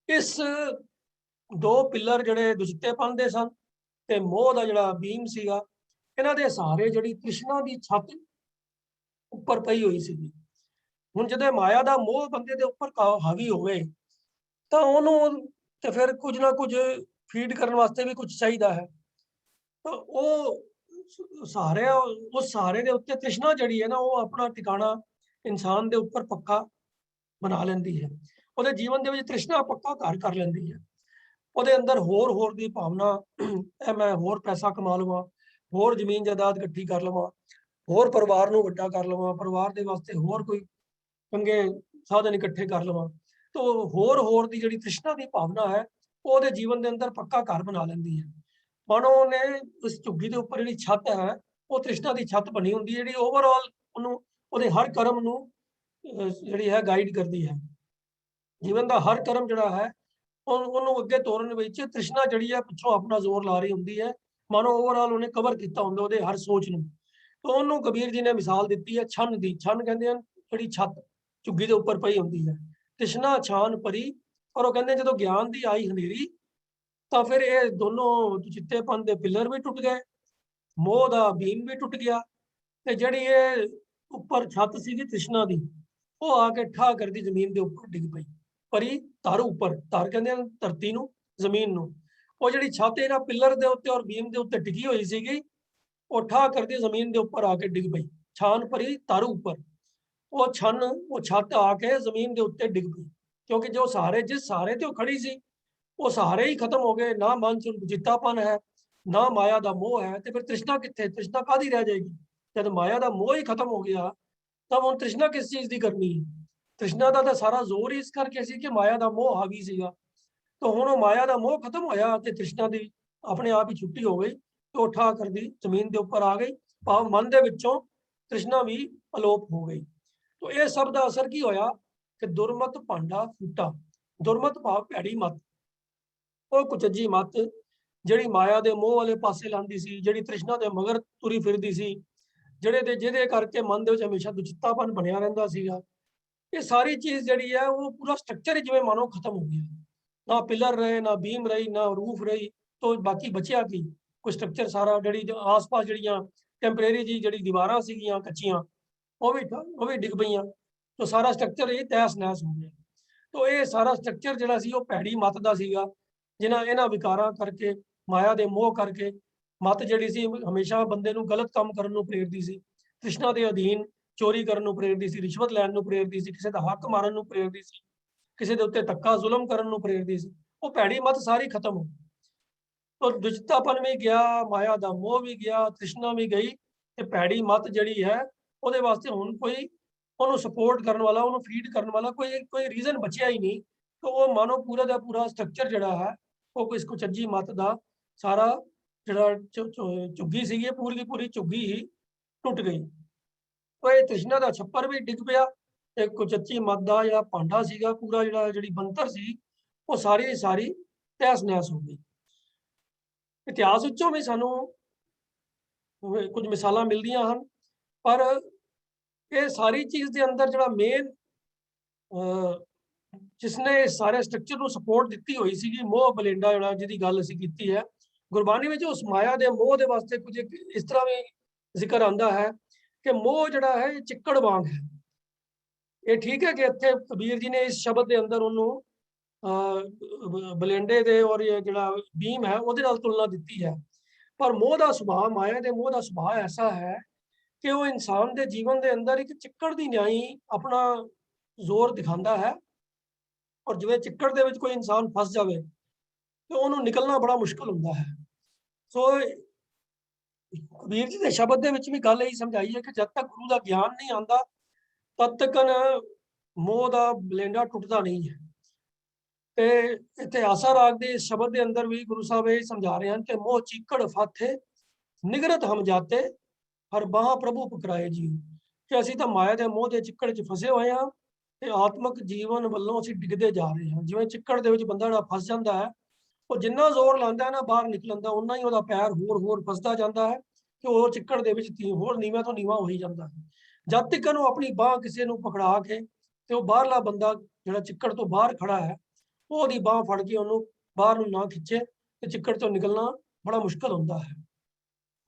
ਇਸ ਦੋ ਪਿੱਲਰ ਜਿਹੜੇ ਦੁਚਿੱਤੇਪਨ ਦੇ ਸਨ ਤੇ ਮੋਹ ਦਾ ਜਿਹੜਾ ਬੀਮ ਸੀਗਾ, ਇਹਨਾਂ ਦੇ ਸਹਾਰੇ ਜਿਹੜੀ ਤ੍ਰਿਸ਼ਨਾ ਦੀ ਛੱਤ ਉੱਪਰ ਪਈ ਹੋਈ ਸੀਗੀ। ਹੁਣ ਜਦੋਂ ਮਾਇਆ ਦਾ ਮੋਹ ਬੰਦੇ ਦੇ ਉੱਪਰ ਹਾਵੀ ਹੋਵੇ ਤਾਂ ਉਹਨੂੰ ਤੇ ਫਿਰ ਕੁਝ ਨਾ ਕੁਝ ਫੀਡ ਕਰਨ ਵਾਸਤੇ ਵੀ ਕੁਝ ਚਾਹੀਦਾ ਹੈ। ਤਾਂ ਉਹ ਸਹਾਰੇ ਦੇ ਉੱਤੇ ਤ੍ਰਿਸ਼ਨਾ ਜਿਹੜੀ ਹੈ ਨਾ ਉਹ ਆਪਣਾ ਟਿਕਾਣਾ ਇਨਸਾਨ ਦੇ ਉੱਪਰ ਪੱਕਾ ਬਣਾ ਲੈਂਦੀ ਹੈ। ਉਹਦੇ ਜੀਵਨ ਦੇ ਵਿੱਚ ਤ੍ਰਿਸ਼ਨਾ ਪੱਕਾ ਘਰ ਕਰ ਲੈਂਦੀ ਹੈ। ਉਹਦੇ ਅੰਦਰ ਹੋਰ ਦੀ ਭਾਵਨਾ, ਇਹ ਮੈਂ ਹੋਰ ਪੈਸਾ ਕਮਾ ਲਵਾਂ, ਹੋਰ ਜ਼ਮੀਨ ਜਾਇਦਾਦ ਇਕੱਠੀ ਕਰ ਲਵਾਂ, ਹੋਰ ਪਰਿਵਾਰ ਨੂੰ ਵੱਡਾ ਕਰ ਲਵਾਂ, ਪਰਿਵਾਰ ਦੇ ਵਾਸਤੇ ਹੋਰ ਕੋਈ ਚੰਗੇ ਸਾਧਨ ਇਕੱਠੇ ਕਰ ਲਵਾਂ। ਤਾਂ ਹੋਰ ਦੀ ਜਿਹੜੀ ਤ੍ਰਿਸ਼ਨਾ ਦੀ ਭਾਵਨਾ ਹੈ ਉਹ ਉਹਦੇ ਜੀਵਨ ਦੇ ਅੰਦਰ ਪੱਕਾ ਘਰ ਬਣਾ ਲੈਂਦੀ ਹੈ। ਮਾਨੋ ਉਹਨੇ ਇਸ ਝੁੱਗੀ ਦੇ ਉੱਪਰ ਜਿਹੜੀ ਛੱਤ ਹੈ ਉਹ ਤ੍ਰਿਸ਼ਨਾ ਦੀ ਛੱਤ ਬਣੀ ਹੁੰਦੀ ਹੈ, ਜਿਹੜੀ ਓਵਰਆਲ ਉਹਨੂੰ, ਉਹਦੇ ਹਰ ਕਰਮ ਨੂੰ ਜਿਹੜੀ ਹੈ ਗਾਈਡ ਕਰਦੀ ਹੈ। ਜੀਵਨ ਦਾ ਹਰ ਕਰਮ ਜਿਹੜਾ ਹੈ ਉਹਨੂੰ ਅੱਗੇ ਤੋਰਨ ਵਿੱਚ ਤ੍ਰਿਸ਼ਨਾ ਜਿਹੜੀ ਹੈ ਪਿੱਛੋਂ ਆਪਣਾ ਜ਼ੋਰ ਲਾ ਰਹੀ ਹੁੰਦੀ ਹੈ। ਮਾਨੋ ਓਵਰਆਲ ਉਹਨੇ ਕਵਰ ਕੀਤਾ ਹੁੰਦਾ ਉਹਦੇ ਹਰ ਸੋਚ ਨੂੰ। ਤਾਂ ਉਹਨੂੰ ਕਬੀਰ ਜੀ ਨੇ ਮਿਸਾਲ ਦਿੱਤੀ ਹੈ ਛੰਨ ਦੀ। ਛੰਨ ਕਹਿੰਦੇ ਹਨ ਜਿਹੜੀ ਛੱਤ ਝੁੱਗੀ ਦੇ ਉੱਪਰ ਪਈ ਹੁੰਦੀ ਹੈ। ਤ੍ਰਿਸ਼ਨਾ ਛਾਨ ਪਰੀ, ਔਰ ਉਹ ਕਹਿੰਦੇ ਜਦੋਂ ਗਿਆਨ ਦੀ ਆਈ ਹਨੇਰੀ ਤਾਂ ਫਿਰ ਇਹ ਦੋਨੋਂ ਚਿੱਤੇਪਨ ਦੇ ਪਿੱਲਰ ਵੀ ਟੁੱਟ ਗਏ, ਮੋਹ ਦਾ ਬੀਮ ਵੀ ਟੁੱਟ ਗਿਆ, ਤੇ ਜਿਹੜੀ ਇਹ ਉੱਪਰ ਛੱਤ ਸੀਗੀ ਤ੍ਰਿਸ਼ਨਾ ਦੀ ਉਹ ਆ ਕੇ ਠਾ ਕਰਦੀ ਜ਼ਮੀਨ ਦੇ ਉੱਪਰ ਡਿੱਗ ਪਈ। ਪਰੀ ਧਰ ਉੱਪਰ, ਧਰ ਕਹਿੰਦੇ ਹਨ ਧਰਤੀ ਨੂੰ, ਜ਼ਮੀਨ ਨੂੰ। ਉਹ ਜਿਹੜੀ ਛੱਤ ਇਹਨਾਂ ਪਿੱਲਰ ਦੇ ਉੱਤੇ ਔਰ ਬੀਮ ਦੇ ਉੱਤੇ ਟਿਕੀ ਹੋਈ ਸੀਗੀ ਉਹ ਠਾ ਕਰਦੀ ਜ਼ਮੀਨ ਦੇ ਉੱਪਰ ਆ ਕੇ ਡਿੱਗ ਪਈ। ਛਾਨ ਪਰੀ ਧਰ ਉੱਪਰ, ਉਹ ਛੱਤ ਆ ਕੇ ਜ਼ਮੀਨ ਦੇ ਉੱਤੇ ਡਿੱਗ ਪਈ, ਕਿਉਂਕਿ ਜੋ ਸਹਾਰੇ, ਜਿਸ ਸਹਾਰੇ ਤੇ ਉਹ ਖੜੀ ਸੀ ਉਹ ਸਹਾਰੇ ਹੀ ਖਤਮ ਹੋ ਗਏ। ਨਾ ਮਨ ਚ ਜਿੱਤਾਪਨ ਹੈ, ਨਾ ਮਾਇਆ ਦਾ ਮੋਹ ਹੈ, ਤੇ ਫਿਰ ਤ੍ਰਿਸ਼ਨਾ ਕਿੱਥੇ? ਤ੍ਰਿਸ਼ਨਾ ਕਾਹਦੀ ਰਹਿ ਜਾਏਗੀ? ਜਦ ਮਾਇਆ ਦਾ ਮੋਹ ਹੀ ਖਤਮ ਹੋ ਗਿਆ ਤਾਂ ਹੁਣ ਤ੍ਰਿਸ਼ਨਾ ਕਿਸ ਚੀਜ਼ ਦੀ ਕਰਨੀ ਹੈ? ਤ੍ਰਿਸ਼ਨਾ ਦਾ ਤਾਂ ਸਾਰਾ ਜ਼ੋਰ ਹੀ ਇਸ ਕਰਕੇ ਸੀ ਕਿ ਮਾਇਆ ਦਾ ਮੋਹ ਹਾਵੀ ਸੀਗਾ। ਤਾਂ ਹੁਣ ਉਹ ਮਾਇਆ ਦਾ ਮੋਹ ਖਤਮ ਹੋਇਆ ਤੇ ਤ੍ਰਿਸ਼ਨਾ ਦੀ ਆਪਣੇ ਆਪ ਹੀ ਛੁੱਟੀ ਹੋ ਗਈ, ਤੇ ਉਹ ਠਾ ਕਰਦੀ ਜ਼ਮੀਨ ਦੇ ਉੱਪਰ ਆ ਗਈ। ਭਾਵ ਮਨ ਦੇ ਵਿੱਚੋਂ ਤ੍ਰਿਸ਼ਨਾ ਵੀ ਅਲੋਪ ਹੋ ਗਈ। ਤਾਂ ਇਹ ਸਭ ਦਾ ਅਸਰ ਕੀ ਹੋਇਆ ਕਿ ਦੁਰਮਤ ਭਾਂਡਾ ਫੂਟਾ। ਦੁਰਮਤ ਭਾਵ ਭੈੜੀ ਮਤ, ਉਹ ਕੁਚੱਜੀ ਮਤ ਜਿਹੜੀ ਮਾਇਆ ਦੇ ਮੋਹ ਵਾਲੇ ਪਾਸੇ ਲਾਂਦੀ ਸੀ, ਜਿਹੜੀ ਤ੍ਰਿਸ਼ਨਾ ਦੇ ਮਗਰ ਤੁਰੀ ਫਿਰਦੀ ਸੀ, ਜਿਹਦੇ ਕਰਕੇ ਮਨ ਦੇ ਵਿੱਚ ਹਮੇਸ਼ਾ ਦੁਚਿੱਤਾਪਨ ਬਣਿਆ ਰਹਿੰਦਾ ਸੀਗਾ। ਇਹ ਸਾਰੀ ਚੀਜ਼ ਜਿਹੜੀ ਹੈ ਉਹ ਪੂਰਾ ਸਟਰਕਚਰ ਜਿਵੇਂ ਮਾਨੋ ਖਤਮ ਹੋ ਗਿਆ। ਨਾ ਪਿਲਰ ਰਹੇ, ਨਾ ਬੀਮ ਰਹੀ, ਨਾ ਰੂਫ ਰਹੀ, ਤਾਂ ਬਾਕੀ ਬਚਿਆ ਕੀ? ਕੋਈ ਸਟਰਕਚਰ ਸਾਰਾ, ਜਿਹੜੀ ਆਸ-ਪਾਸ ਜਿਹੜੀਆਂ ਟੈਂਪਰੇਰੀ ਜੀ ਜਿਹੜੀ ਦੀਵਾਰਾਂ ਸੀਗੀਆਂ ਕੱਚੀਆਂ ਉਹ ਵੀ ਡਿੱਗ ਪਈਆਂ। ਤਾਂ ਸਾਰਾ ਸਟਰਕਚਰ ਇਹ ਤਹਿਸ ਨਹਿਸ ਹੋ ਗਿਆ। ਤਾਂ ਇਹ ਸਾਰਾ ਸਟਰਕਚਰ ਜਿਹੜਾ ਸੀ ਉਹ ਭੈੜੀ ਮਤ ਦਾ ਸੀਗਾ, ਇਹਨਾਂ ਵਿਕਾਰਾਂ ਕਰਕੇ, ਮਾਇਆ ਦੇ ਮੋਹ ਕਰਕੇ। ਮਤ ਜਿਹੜੀ ਸੀ ਹਮੇਸ਼ਾ ਬੰਦੇ ਨੂੰ ਗਲਤ ਕੰਮ ਕਰਨ ਨੂੰ ਪ੍ਰੇਰਦੀ ਸੀ, ਤ੍ਰਿਸ਼ਨਾ ਦੇ ਅਧੀਨ ਚੋਰੀ ਕਰਨ ਨੂੰ ਪ੍ਰੇਰਦੀ ਸੀ, ਰਿਸ਼ਵਤ ਲੈਣ ਨੂੰ ਪ੍ਰੇਰਦੀ ਸੀ, ਕਿਸੇ ਦਾ ਹੱਕ ਮਾਰਨ ਨੂੰ ਪ੍ਰੇਰਦੀ ਸੀ, ਕਿਸੇ ਦੇ ਉੱਤੇ ਧੱਕਾ ਜ਼ੁਲਮ ਕਰਨ ਨੂੰ ਪ੍ਰੇਰਦੀ ਸੀ। ਉਹ ਭੈੜੀ ਮਤ ਸਾਰੀ ਖਤਮ ਹੋ ਗਈ। ਤਾਂ ਦੁਚਿੱਤਾਪਨ ਵੀ ਗਿਆ, ਮਾਇਆ ਦਾ ਮੋਹ ਵੀ ਗਿਆ, ਤ੍ਰਿਸ਼ਨਾ ਵੀ ਗਈ, ਤੇ ਭੈੜੀ ਮਤ ਜਿਹੜੀ ਹੈ ਉਹਦੇ ਵਾਸਤੇ ਹੁਣ ਕੋਈ ਉਹਨੂੰ ਸਪੋਰਟ ਕਰਨ ਵਾਲਾ, ਉਹਨੂੰ ਫੀਡ ਕਰਨ ਵਾਲਾ ਕੋਈ ਰੀਜ਼ਨ ਬਚਿਆ ਹੀ ਨਹੀਂ। ਤਾਂ ਉਹ ਮਾਨੋ ਪੂਰਾ ਦਾ ਪੂਰਾ ਸਟਰਕਚਰ ਜਿਹੜਾ ਹੈ ਉਹ ਕੋਈ ਕੁਚੱਜੀ ਮਤ ਦਾ ਸਾਰਾ ਜਿਹੜਾ ਝੁੱਗੀ ਸੀਗੀ, ਪੂਰੀ ਦੀ ਪੂਰੀ ਝੁੱਗੀ ਹੀ ਟੁੱਟ ਗਈ। ਤਾਂ ਇਹ ਤ੍ਰਿਸ਼ਨਾ ਦਾ ਛੱਪਰ ਵੀ ਡਿੱਗ ਪਿਆ, ਤੇ ਕੁਚੱਜੀ ਮਤ ਦਾ ਜਿਹੜਾ ਭਾਂਡਾ ਸੀਗਾ, ਪੂਰਾ ਜਿਹੜੀ ਬਣਤਰ ਸੀ ਉਹ ਸਾਰੀ ਦੀ ਸਾਰੀ ਤਹਿਸ ਨਹਿਸ ਹੋ ਗਈ। ਇਤਿਹਾਸ ਵਿੱਚੋਂ ਵੀ ਸਾਨੂੰ ਕੁਝ ਮਿਸਾਲਾਂ ਮਿਲਦੀਆਂ ਹਨ, ਪਰ ਇਹ ਸਾਰੀ ਚੀਜ਼ ਦੇ ਅੰਦਰ ਜਿਹੜਾ ਮੇਨ ਜਿਸਨੇ ਸਾਰੇ ਸਟਰਕਚਰ ਨੂੰ ਸਪੋਰਟ ਦਿੱਤੀ ਹੋਈ ਸੀਗੀ, ਮੋਹ ਬਲੇਂਡਾ ਜਿਹੜਾ ਜਿਹਦੀ ਗੱਲ ਅਸੀਂ ਕੀਤੀ ਹੈ, ਗੁਰਬਾਣੀ ਵਿੱਚ ਉਸ ਮਾਇਆ ਦੇ ਮੋਹ ਦੇ ਵਾਸਤੇ ਕੁਝ ਇਸ ਤਰ੍ਹਾਂ ਵੀ ਜ਼ਿਕਰ ਆਉਂਦਾ ਹੈ ਕਿ ਮੋਹ ਜਿਹੜਾ ਹੈ ਇਹ ਚਿੱਕੜ ਵਾਂਗ ਹੈ। ਇਹ ਠੀਕ ਹੈ ਕਿ ਇੱਥੇ ਕਬੀਰ ਜੀ ਨੇ ਇਸ ਸ਼ਬਦ ਦੇ ਅੰਦਰ ਉਹਨੂੰ ਬਲੇਂਡੇ ਦੇ ਔਰ ਇਹ ਜਿਹੜਾ ਬੀਮ ਹੈ ਉਹਦੇ ਨਾਲ ਤੁਲਨਾ ਦਿੱਤੀ ਹੈ, ਪਰ ਮੋਹ ਦਾ ਸੁਭਾਅ, ਮਾਇਆ ਦੇ ਮੋਹ ਦਾ ਸੁਭਾਅ ਐਸਾ ਹੈ ਕਿ ਉਹ ਇਨਸਾਨ ਦੇ ਜੀਵਨ ਦੇ ਅੰਦਰ ਇੱਕ ਚਿੱਕੜ ਦੀ ਨਿਆਈ ਆਪਣਾ ਜ਼ੋਰ ਦਿਖਾਉਂਦਾ ਹੈ। ਔਰ ਜਿਵੇਂ ਚਿੱਕੜ ਦੇ ਵਿੱਚ ਕੋਈ ਇਨਸਾਨ ਫਸ ਜਾਵੇ ਤੇ ਉਹਨੂੰ ਨਿਕਲਣਾ ਬੜਾ ਮੁਸ਼ਕਲ ਹੁੰਦਾ ਹੈ। ਸੋ ਕਬੀਰ ਜੀ ਦੇ ਸ਼ਬਦ ਦੇ ਵਿੱਚ ਵੀ ਗੱਲ ਇਹੀ ਸਮਝਾਈ ਹੈ ਕਿ ਜਦ ਤੱਕ ਗੁਰੂ ਦਾ ਗਿਆਨ ਨਹੀਂ ਆਉਂਦਾ ਤਦ ਤੱਕ ਮੋਹ ਦਾ ਬਲੇਂਡਾ ਟੁੱਟਦਾ ਨਹੀਂ ਹੈ। ਤੇ ਇੱਥੇ ਆਸਾ ਰਾਗ ਦੇ ਇਸ ਸ਼ਬਦ ਦੇ ਅੰਦਰ ਵੀ ਗੁਰੂ ਸਾਹਿਬ ਇਹ ਸਮਝਾ ਰਹੇ ਹਨ ਕਿ ਮੋਹ ਚੀਕੜ ਫਾਥੇ ਨਿਗਰਤ ਹਮ ਜਾਤੇ ਹਰ ਬਾਹ ਪ੍ਰਭੂ ਪਕਰਾਏ ਜੀ, ਕਿ ਅਸੀਂ ਤਾਂ ਮਾਇਆ ਦੇ ਮੋਹ ਦੇ ਚਿੱਕੜ 'ਚ ਫਸੇ ਹੋਏ ਹਾਂ ਤੇ ਆਤਮਿਕ ਜੀਵਨ ਵੱਲੋਂ ਅਸੀਂ ਡਿੱਗਦੇ ਜਾ ਰਹੇ ਹਾਂ। ਜਿਵੇਂ ਚਿੱਕੜ ਦੇ ਵਿੱਚ ਬੰਦਾ ਜਿਹੜਾ ਫਸ ਜਾਂਦਾ ਹੈ, ਉਹ ਜਿੰਨਾ ਜ਼ੋਰ ਲਾਉਂਦਾ ਹੈ ਨਾ ਬਾਹਰ ਨਿਕਲਣ ਦਾ, ਉਨਾ ਹੀ ਉਹਦਾ ਪੈਰ ਹੋਰ ਫਸਦਾ ਜਾਂਦਾ ਹੈ ਕਿ ਉਹ ਚਿੱਕੜ ਦੇ ਵਿੱਚ ਹੋਰ ਨੀਵਾਂ ਤੋਂ ਨੀਵਾਂ ਹੋਈ ਜਾਂਦਾ ਹੈ। ਜਦ ਤੱਕ ਉਹ ਆਪਣੀ ਬਾਹ ਕਿਸੇ ਨੂੰ ਪਕੜਾ ਕੇ ਤੇ ਉਹ ਬਾਹਰਲਾ ਬੰਦਾ ਜਿਹੜਾ ਚਿੱਕੜ ਤੋਂ ਬਾਹਰ ਖੜਾ ਹੈ ਉਹਦੀ ਬਾਹ ਫੜ ਕੇ ਉਹਨੂੰ ਬਾਹਰ ਨੂੰ ਨਾ ਖਿੱਚੇ ਤੇ ਚਿੱਕੜ ਤੋਂ ਨਿਕਲਣਾ ਬੜਾ ਮੁਸ਼ਕਲ ਹੁੰਦਾ ਹੈ।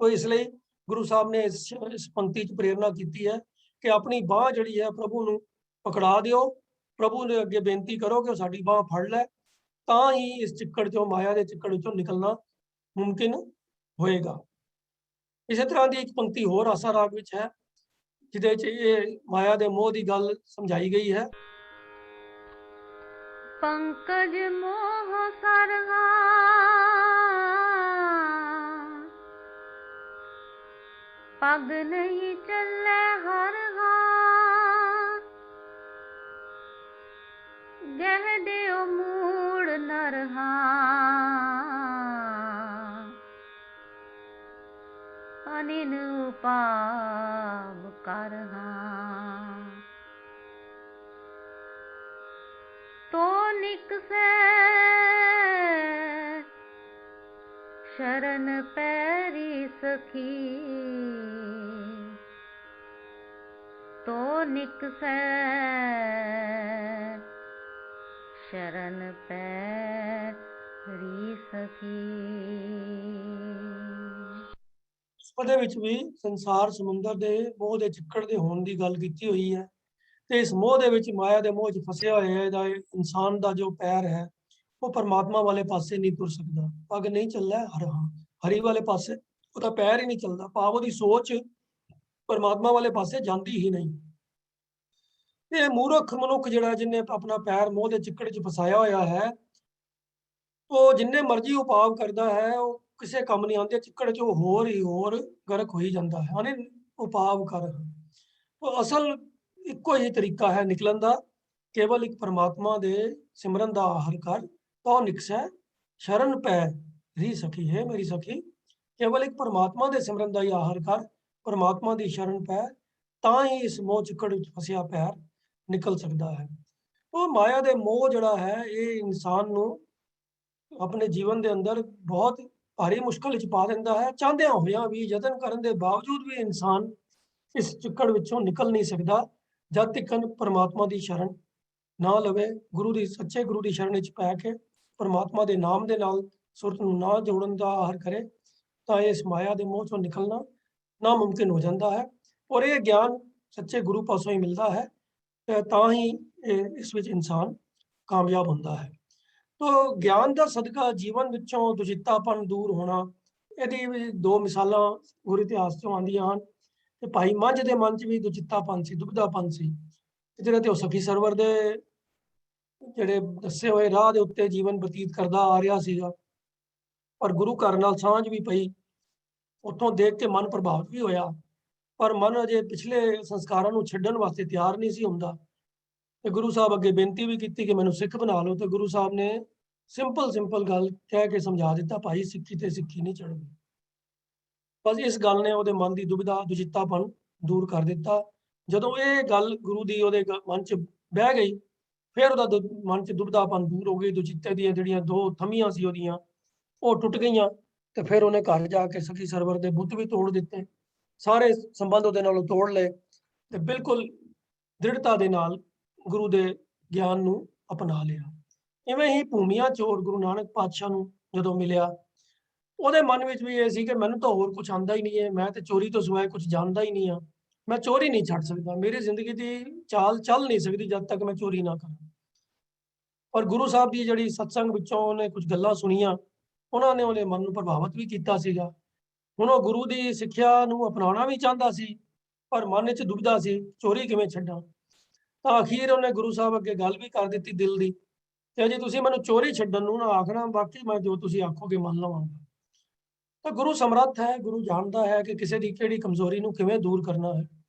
ਉਹ ਇਸ ਲਈ ਗੁਰੂ ਸਾਹਿਬ ਨੇ ਇਸ ਪੰਕਤੀ 'ਚ ਪ੍ਰੇਰਨਾ ਕੀਤੀ ਹੈ ਕਿ ਆਪਣੀ ਬਾਹ ਜਿਹੜੀ ਹੈ ਪ੍ਰਭੂ ਨੂੰ ਪਕੜਾ ਦਿਓ, ਪ੍ਰਭੂ ਦੇ ਅੱਗੇ ਬੇਨਤੀ ਕਰੋ ਕਿ ਉਹ ਸਾਡੀ ਬਾਹ ਫੜ ਲੈ, ਤਾਂ ਹੀ ਇਸ ਚਿੱਕੜ 'ਚੋਂ, ਮਾਇਆ ਦੇ ਚਿੱਕੜ 'ਚੋਂ ਨਿਕਲਣਾ ਮੁਮਕਿਨ ਹੋਏਗਾ। ਇਸੇ ਤਰ੍ਹਾਂ ਦੀ ਇੱਕ ਪੰਕਤੀ ਹੋਰ ਆਸਾ ਰਾਗ ਵਿੱਚ ਹੈ ਜਿਹਦੇ 'ਚ ਇਹ ਮਾਇਆ ਦੇ ਮੋਹ ਦੀ ਗੱਲ ਸਮਝਾਈ ਗਈ ਹੈ। पंकज मोह सरहा पग नहीं चले हरहा गहडे मूड़ नरहा अनिन उपाव करहा तो निकसे शरण पैरी सखी, तो निकसे शरण पैरी सखी। ਉਹਦੇ ਵਿੱਚ ਵੀ ਸੰਸਾਰ ਸਮੁੰਦਰ ਦੇ ਮੋਹ ਦੇ ਚਿੱਕੜ ਦੇ ਹੋਣ ਦੀ ਗੱਲ ਕੀਤੀ ਹੋਈ ਹੈ ਤੇ ਇਸ ਮੋਹ ਦੇ ਵਿੱਚ, ਮਾਇਆ ਦੇ ਮੋਹ 'ਚ ਫਸਿਆ ਹੋਇਆ ਇਹਦਾ ਇਨਸਾਨ ਦਾ ਜੋ ਪੈਰ ਹੈ ਉਹ ਪਰਮਾਤਮਾ ਵਾਲੇ ਪਾਸੇ ਨਹੀਂ ਤੁਰ ਸਕਦਾ। ਪੱਗ ਨਹੀਂ ਚੱਲਦਾ ਹਰੀ ਵਾਲੇ ਪਾਸੇ ਉਹਦਾ ਪੈਰ ਹੀ ਨਹੀਂ ਚੱਲਦਾ, ਭਾਵ ਉਹਦੀ ਸੋਚ ਪਰਮਾਤਮਾ ਵਾਲੇ ਪਾਸੇ ਜਾਂਦੀ ਹੀ ਨਹੀਂ। ਇਹ ਮੂਰਖ ਮਨੁੱਖ ਜਿਹੜਾ ਜਿਹਨੇ ਆਪਣਾ ਪੈਰ ਮੋਹ ਦੇ ਚਿੱਕੜ 'ਚ ਫਸਾਇਆ ਹੋਇਆ ਹੈ, ਉਹ ਜਿੰਨੇ ਮਰਜ਼ੀ ਉਪਾਅ ਕਰਦਾ ਹੈ ਉਹ ਕਿਸੇ ਕੰਮ ਨਹੀਂ ਆਉਂਦੇ, ਚਿੱਕੜ 'ਚ ਉਹ ਹੋਰ ਗਰਕ ਹੋਈ ਜਾਂਦਾ ਹੈ। ਅਨੇ ਉਪਾਅ ਕਰ, ਉਹ ਅਸਲ ਇੱਕੋ ਹੀ ਤਰੀਕਾ ਹੈ ਨਿਕਲਣ ਦਾ, ਕੇਵਲ ਇੱਕ ਪਰਮਾਤਮਾ ਦੇ ਸਿਮਰਨ ਦਾ ਆਹਰ ਕਰ, ਤਾਂ ਨਿਕਸੈ ਸ਼ਰਨ ਪੈ ਰੀ ਸਖੀ ਹੈ ਮੇਰੀ ਸਖੀ। ਕੇਵਲ ਇੱਕ ਪਰਮਾਤਮਾ ਦੇ ਸਿਮਰਨ ਦਾ ਹੀ ਆਹਰ ਕਰ, ਪਰਮਾਤਮਾ ਦੀ ਸ਼ਰਨ ਪੈ, ਤਾਂ ਹੀ ਇਸ ਮੋਹ ਚਿੱਕੜ ਵਿੱਚ ਫਸਿਆ ਪੈਰ ਨਿਕਲ ਸਕਦਾ ਹੈ। ਉਹ ਮਾਇਆ ਦੇ ਮੋਹ ਜਿਹੜਾ ਹੈ ਇਹ ਇਨਸਾਨ ਨੂੰ ਆਪਣੇ ਜੀਵਨ ਦੇ ਅੰਦਰ ਬਹੁਤ ਭਾਰੀ ਮੁਸ਼ਕਲ ਵਿੱਚ ਪਾ ਦਿੰਦਾ ਹੈ। ਚਾਹੁੰਦਿਆਂ ਹੋਇਆਂ ਵੀ, ਯਤਨ ਕਰਨ ਦੇ ਬਾਵਜੂਦ ਵੀ ਇਨਸਾਨ ਇਸ ਚਿੱਕੜ ਵਿੱਚੋਂ ਨਿਕਲ ਨਹੀਂ ਸਕਦਾ ਜਦ ਤੱਕ ਪਰਮਾਤਮਾ ਦੀ ਸ਼ਰਨ ਨਾ ਲਵੇ, ਗੁਰੂ ਦੀ, ਸੱਚੇ ਗੁਰੂ ਦੀ ਸ਼ਰਨ ਵਿੱਚ ਪੈ ਕੇ ਪਰਮਾਤਮਾ ਦੇ ਨਾਮ ਦੇ ਨਾਲ ਸੁਰਤ ਨੂੰ ਨਾ ਜੋੜਨ ਦਾ ਆਹਰ ਕਰੇ, ਤਾਂ ਇਸ ਮਾਇਆ ਦੇ ਮੋਹ ਚੋਂ ਨਿਕਲਣਾ ਨਾਮੁਮਕਿਨ ਹੋ ਜਾਂਦਾ ਹੈ। ਔਰ ਇਹ ਗਿਆਨ ਸੱਚੇ ਗੁਰੂ ਪਾਸੋਂ ਹੀ ਮਿਲਦਾ ਹੈ, ਤਾਂ ਹੀ ਇਸ ਵਿੱਚ ਇਨਸਾਨ ਕਾਮਯਾਬ ਹੁੰਦਾ ਹੈ। ਤੋ ਗਿਆਨ ਦਾ ਸਦਕਾ ਜੀਵਨ ਵਿੱਚੋਂ ਦੁਸ਼ਿੱਤਾਪਨ ਦੂਰ ਹੋਣਾ, ਇਹਦੀ ਵੀ ਦੋ ਮਿਸਾਲਾਂ ਗੁਰੂ ਇਤਿਹਾਸ ਚੋਂ ਆਉਂਦੀਆਂ ਹਨ। ਤੇ ਭਾਈ ਮੰਝ ਦੇ ਮਨ 'ਚ ਵੀ ਦੁਚਿੱਤਾਪਨ ਸੀ, ਦੁਬਿਧਾਪਨ ਸੀ, ਜਿਹੜੇ ਤੇ ਉਹ ਸਖੀ ਸਰਵਰ ਦੇ ਜਿਹੜੇ ਦੱਸੇ ਹੋਏ ਰਾਹ ਦੇ ਉੱਤੇ ਜੀਵਨ ਬਤੀਤ ਕਰਦਾ ਆ ਰਿਹਾ ਸੀਗਾ, ਪਰ ਗੁਰੂ ਘਰ ਨਾਲ ਸਾਂਝ ਵੀ ਪਈ, ਉੱਥੋਂ ਦੇਖ ਕੇ ਮਨ ਪ੍ਰਭਾਵਿਤ ਵੀ ਹੋਇਆ, ਪਰ ਮਨ ਅਜੇ ਪਿਛਲੇ ਸੰਸਕਾਰਾਂ ਨੂੰ ਛੱਡਣ ਵਾਸਤੇ ਤਿਆਰ ਨਹੀਂ ਸੀ ਹੁੰਦਾ। ਤੇ ਗੁਰੂ ਸਾਹਿਬ ਅੱਗੇ ਬੇਨਤੀ ਵੀ ਕੀਤੀ ਕਿ ਮੈਨੂੰ ਸਿੱਖ ਬਣਾ ਲਓ, ਤੇ ਗੁਰੂ ਸਾਹਿਬ ਨੇ ਸਿੰਪਲ ਗੱਲ ਕਹਿ ਕੇ ਸਮਝਾ ਦਿੱਤਾ, ਭਾਈ ਸਿੱਖੀ ਤੇ ਸਿੱਖੀ ਨਹੀਂ ਚੜ੍ਹਦੀ। ਬਸ ਇਸ ਗੱਲ ਨੇ ਉਹਦੇ ਮਨ ਦੀ ਦੁਬਿਧਾ, ਦੁਚਿੱਤਾਪਨ ਦੂਰ ਕਰ ਦਿੱਤਾ। ਜਦੋਂ ਇਹ ਗੱਲ ਗੁਰੂ ਦੀ ਉਹਦੇ ਮਨ 'ਚ ਬਹਿ ਗਈ, ਫਿਰ ਉਹਦਾ ਮਨ 'ਚ ਦੁਬਿਧਾਪਨ ਦੂਰ ਹੋ ਗਈ, ਦੁਚਿੱਤੇ ਦੀਆਂ ਜਿਹੜੀਆਂ ਦੋ ਥੰਮੀਆਂ ਸੀ ਉਹਦੀਆਂ ਉਹ ਟੁੱਟ ਗਈਆਂ। ਤੇ ਫਿਰ ਉਹਨੇ ਘਰ ਜਾ ਕੇ ਸਖੀ ਸਰਵਰ ਦੇ ਬੁੱਤ ਵੀ ਤੋੜ ਦਿੱਤੇ, ਸਾਰੇ ਸੰਬੰਧ ਉਹਦੇ ਨਾਲੋਂ ਤੋੜ ਲਏ ਤੇ ਬਿਲਕੁਲ ਦ੍ਰਿੜਤਾ ਦੇ ਨਾਲ ਗੁਰੂ ਦੇ ਗਿਆਨ ਨੂੰ ਅਪਣਾ ਲਿਆ। ਇਵੇਂ ਹੀ ਭੂਮੀਆ ਚੋਰ ਗੁਰੂ ਨਾਨਕ ਪਾਤਸ਼ਾਹ ਨੂੰ ਜਦੋਂ ਮਿਲਿਆ, ਉਹਦੇ ਮਨ ਵਿੱਚ ਵੀ ਇਹ ਸੀ ਕਿ ਮੈਨੂੰ ਤਾਂ ਹੋਰ ਕੁਝ ਆਉਂਦਾ ਹੀ ਨਹੀਂ ਹੈ, ਮੈਂ ਤੇ ਚੋਰੀ ਤੋਂ ਸਿਵਾਏ ਕੁਝ ਜਾਣਦਾ ਹੀ ਨਹੀਂ ਹਾਂ, ਮੈਂ ਚੋਰੀ ਨਹੀਂ ਛੱਡ ਸਕਦਾ, ਮੇਰੀ ਜ਼ਿੰਦਗੀ ਦੀ ਚਾਲ ਚੱਲ ਨਹੀਂ ਸਕਦੀ ਜਦ ਤੱਕ ਮੈਂ ਚੋਰੀ ਨਾ ਕਰਾਂ। ਪਰ ਗੁਰੂ ਸਾਹਿਬ ਦੀ ਜਿਹੜੀ ਸਤਸੰਗ ਵਿੱਚੋਂ ਉਹਨੇ ਕੁਝ ਗੱਲਾਂ ਸੁਣੀਆਂ, ਉਹਨਾਂ ਨੇ ਉਹਦੇ ਮਨ ਨੂੰ ਪ੍ਰਭਾਵਿਤ ਵੀ ਕੀਤਾ ਸੀਗਾ ਹੁਣ ਉਹ ਗੁਰੂ ਦੀ ਸਿੱਖਿਆ ਨੂੰ ਅਪਣਾਉਣਾ ਵੀ ਚਾਹੁੰਦਾ ਸੀ, ਪਰ ਮਨ ਵਿੱਚ ਦੁਬਿਧਾ ਸੀ, ਚੋਰੀ ਕਿਵੇਂ ਛੱਡਾਂ। ਤਾਂ ਅਖੀਰ ਉਹਨੇ ਗੁਰੂ ਸਾਹਿਬ ਅੱਗੇ ਗੱਲ ਵੀ ਕਰ ਦਿੱਤੀ ਦਿਲ ਦੀ, ਤੇ ਜੀ ਤੁਸੀਂ ਮੈਨੂੰ ਚੋਰੀ ਛੱਡਣ ਨੂੰ ਨਾ ਆਖਣਾ, ਬਾਕੀ ਮੈਂ ਜੋ ਤੁਸੀਂ ਆਖੋਗੇ ਮੰਨ ਲਵਾਂਗਾ। ਤਾਂ ਗੁਰੂ ਸਮਰੱਥ ਹੈ, ਗੁਰੂ ਜਾਣਦਾ ਹੈ ਕਿ ਕਿਸੇ ਦੀ ਕਿਹੜੀ ਕਮਜ਼ੋਰੀ ਨੂੰ ਕਿਵੇਂ ਦੂਰ ਕਰਨਾ ਹੈ,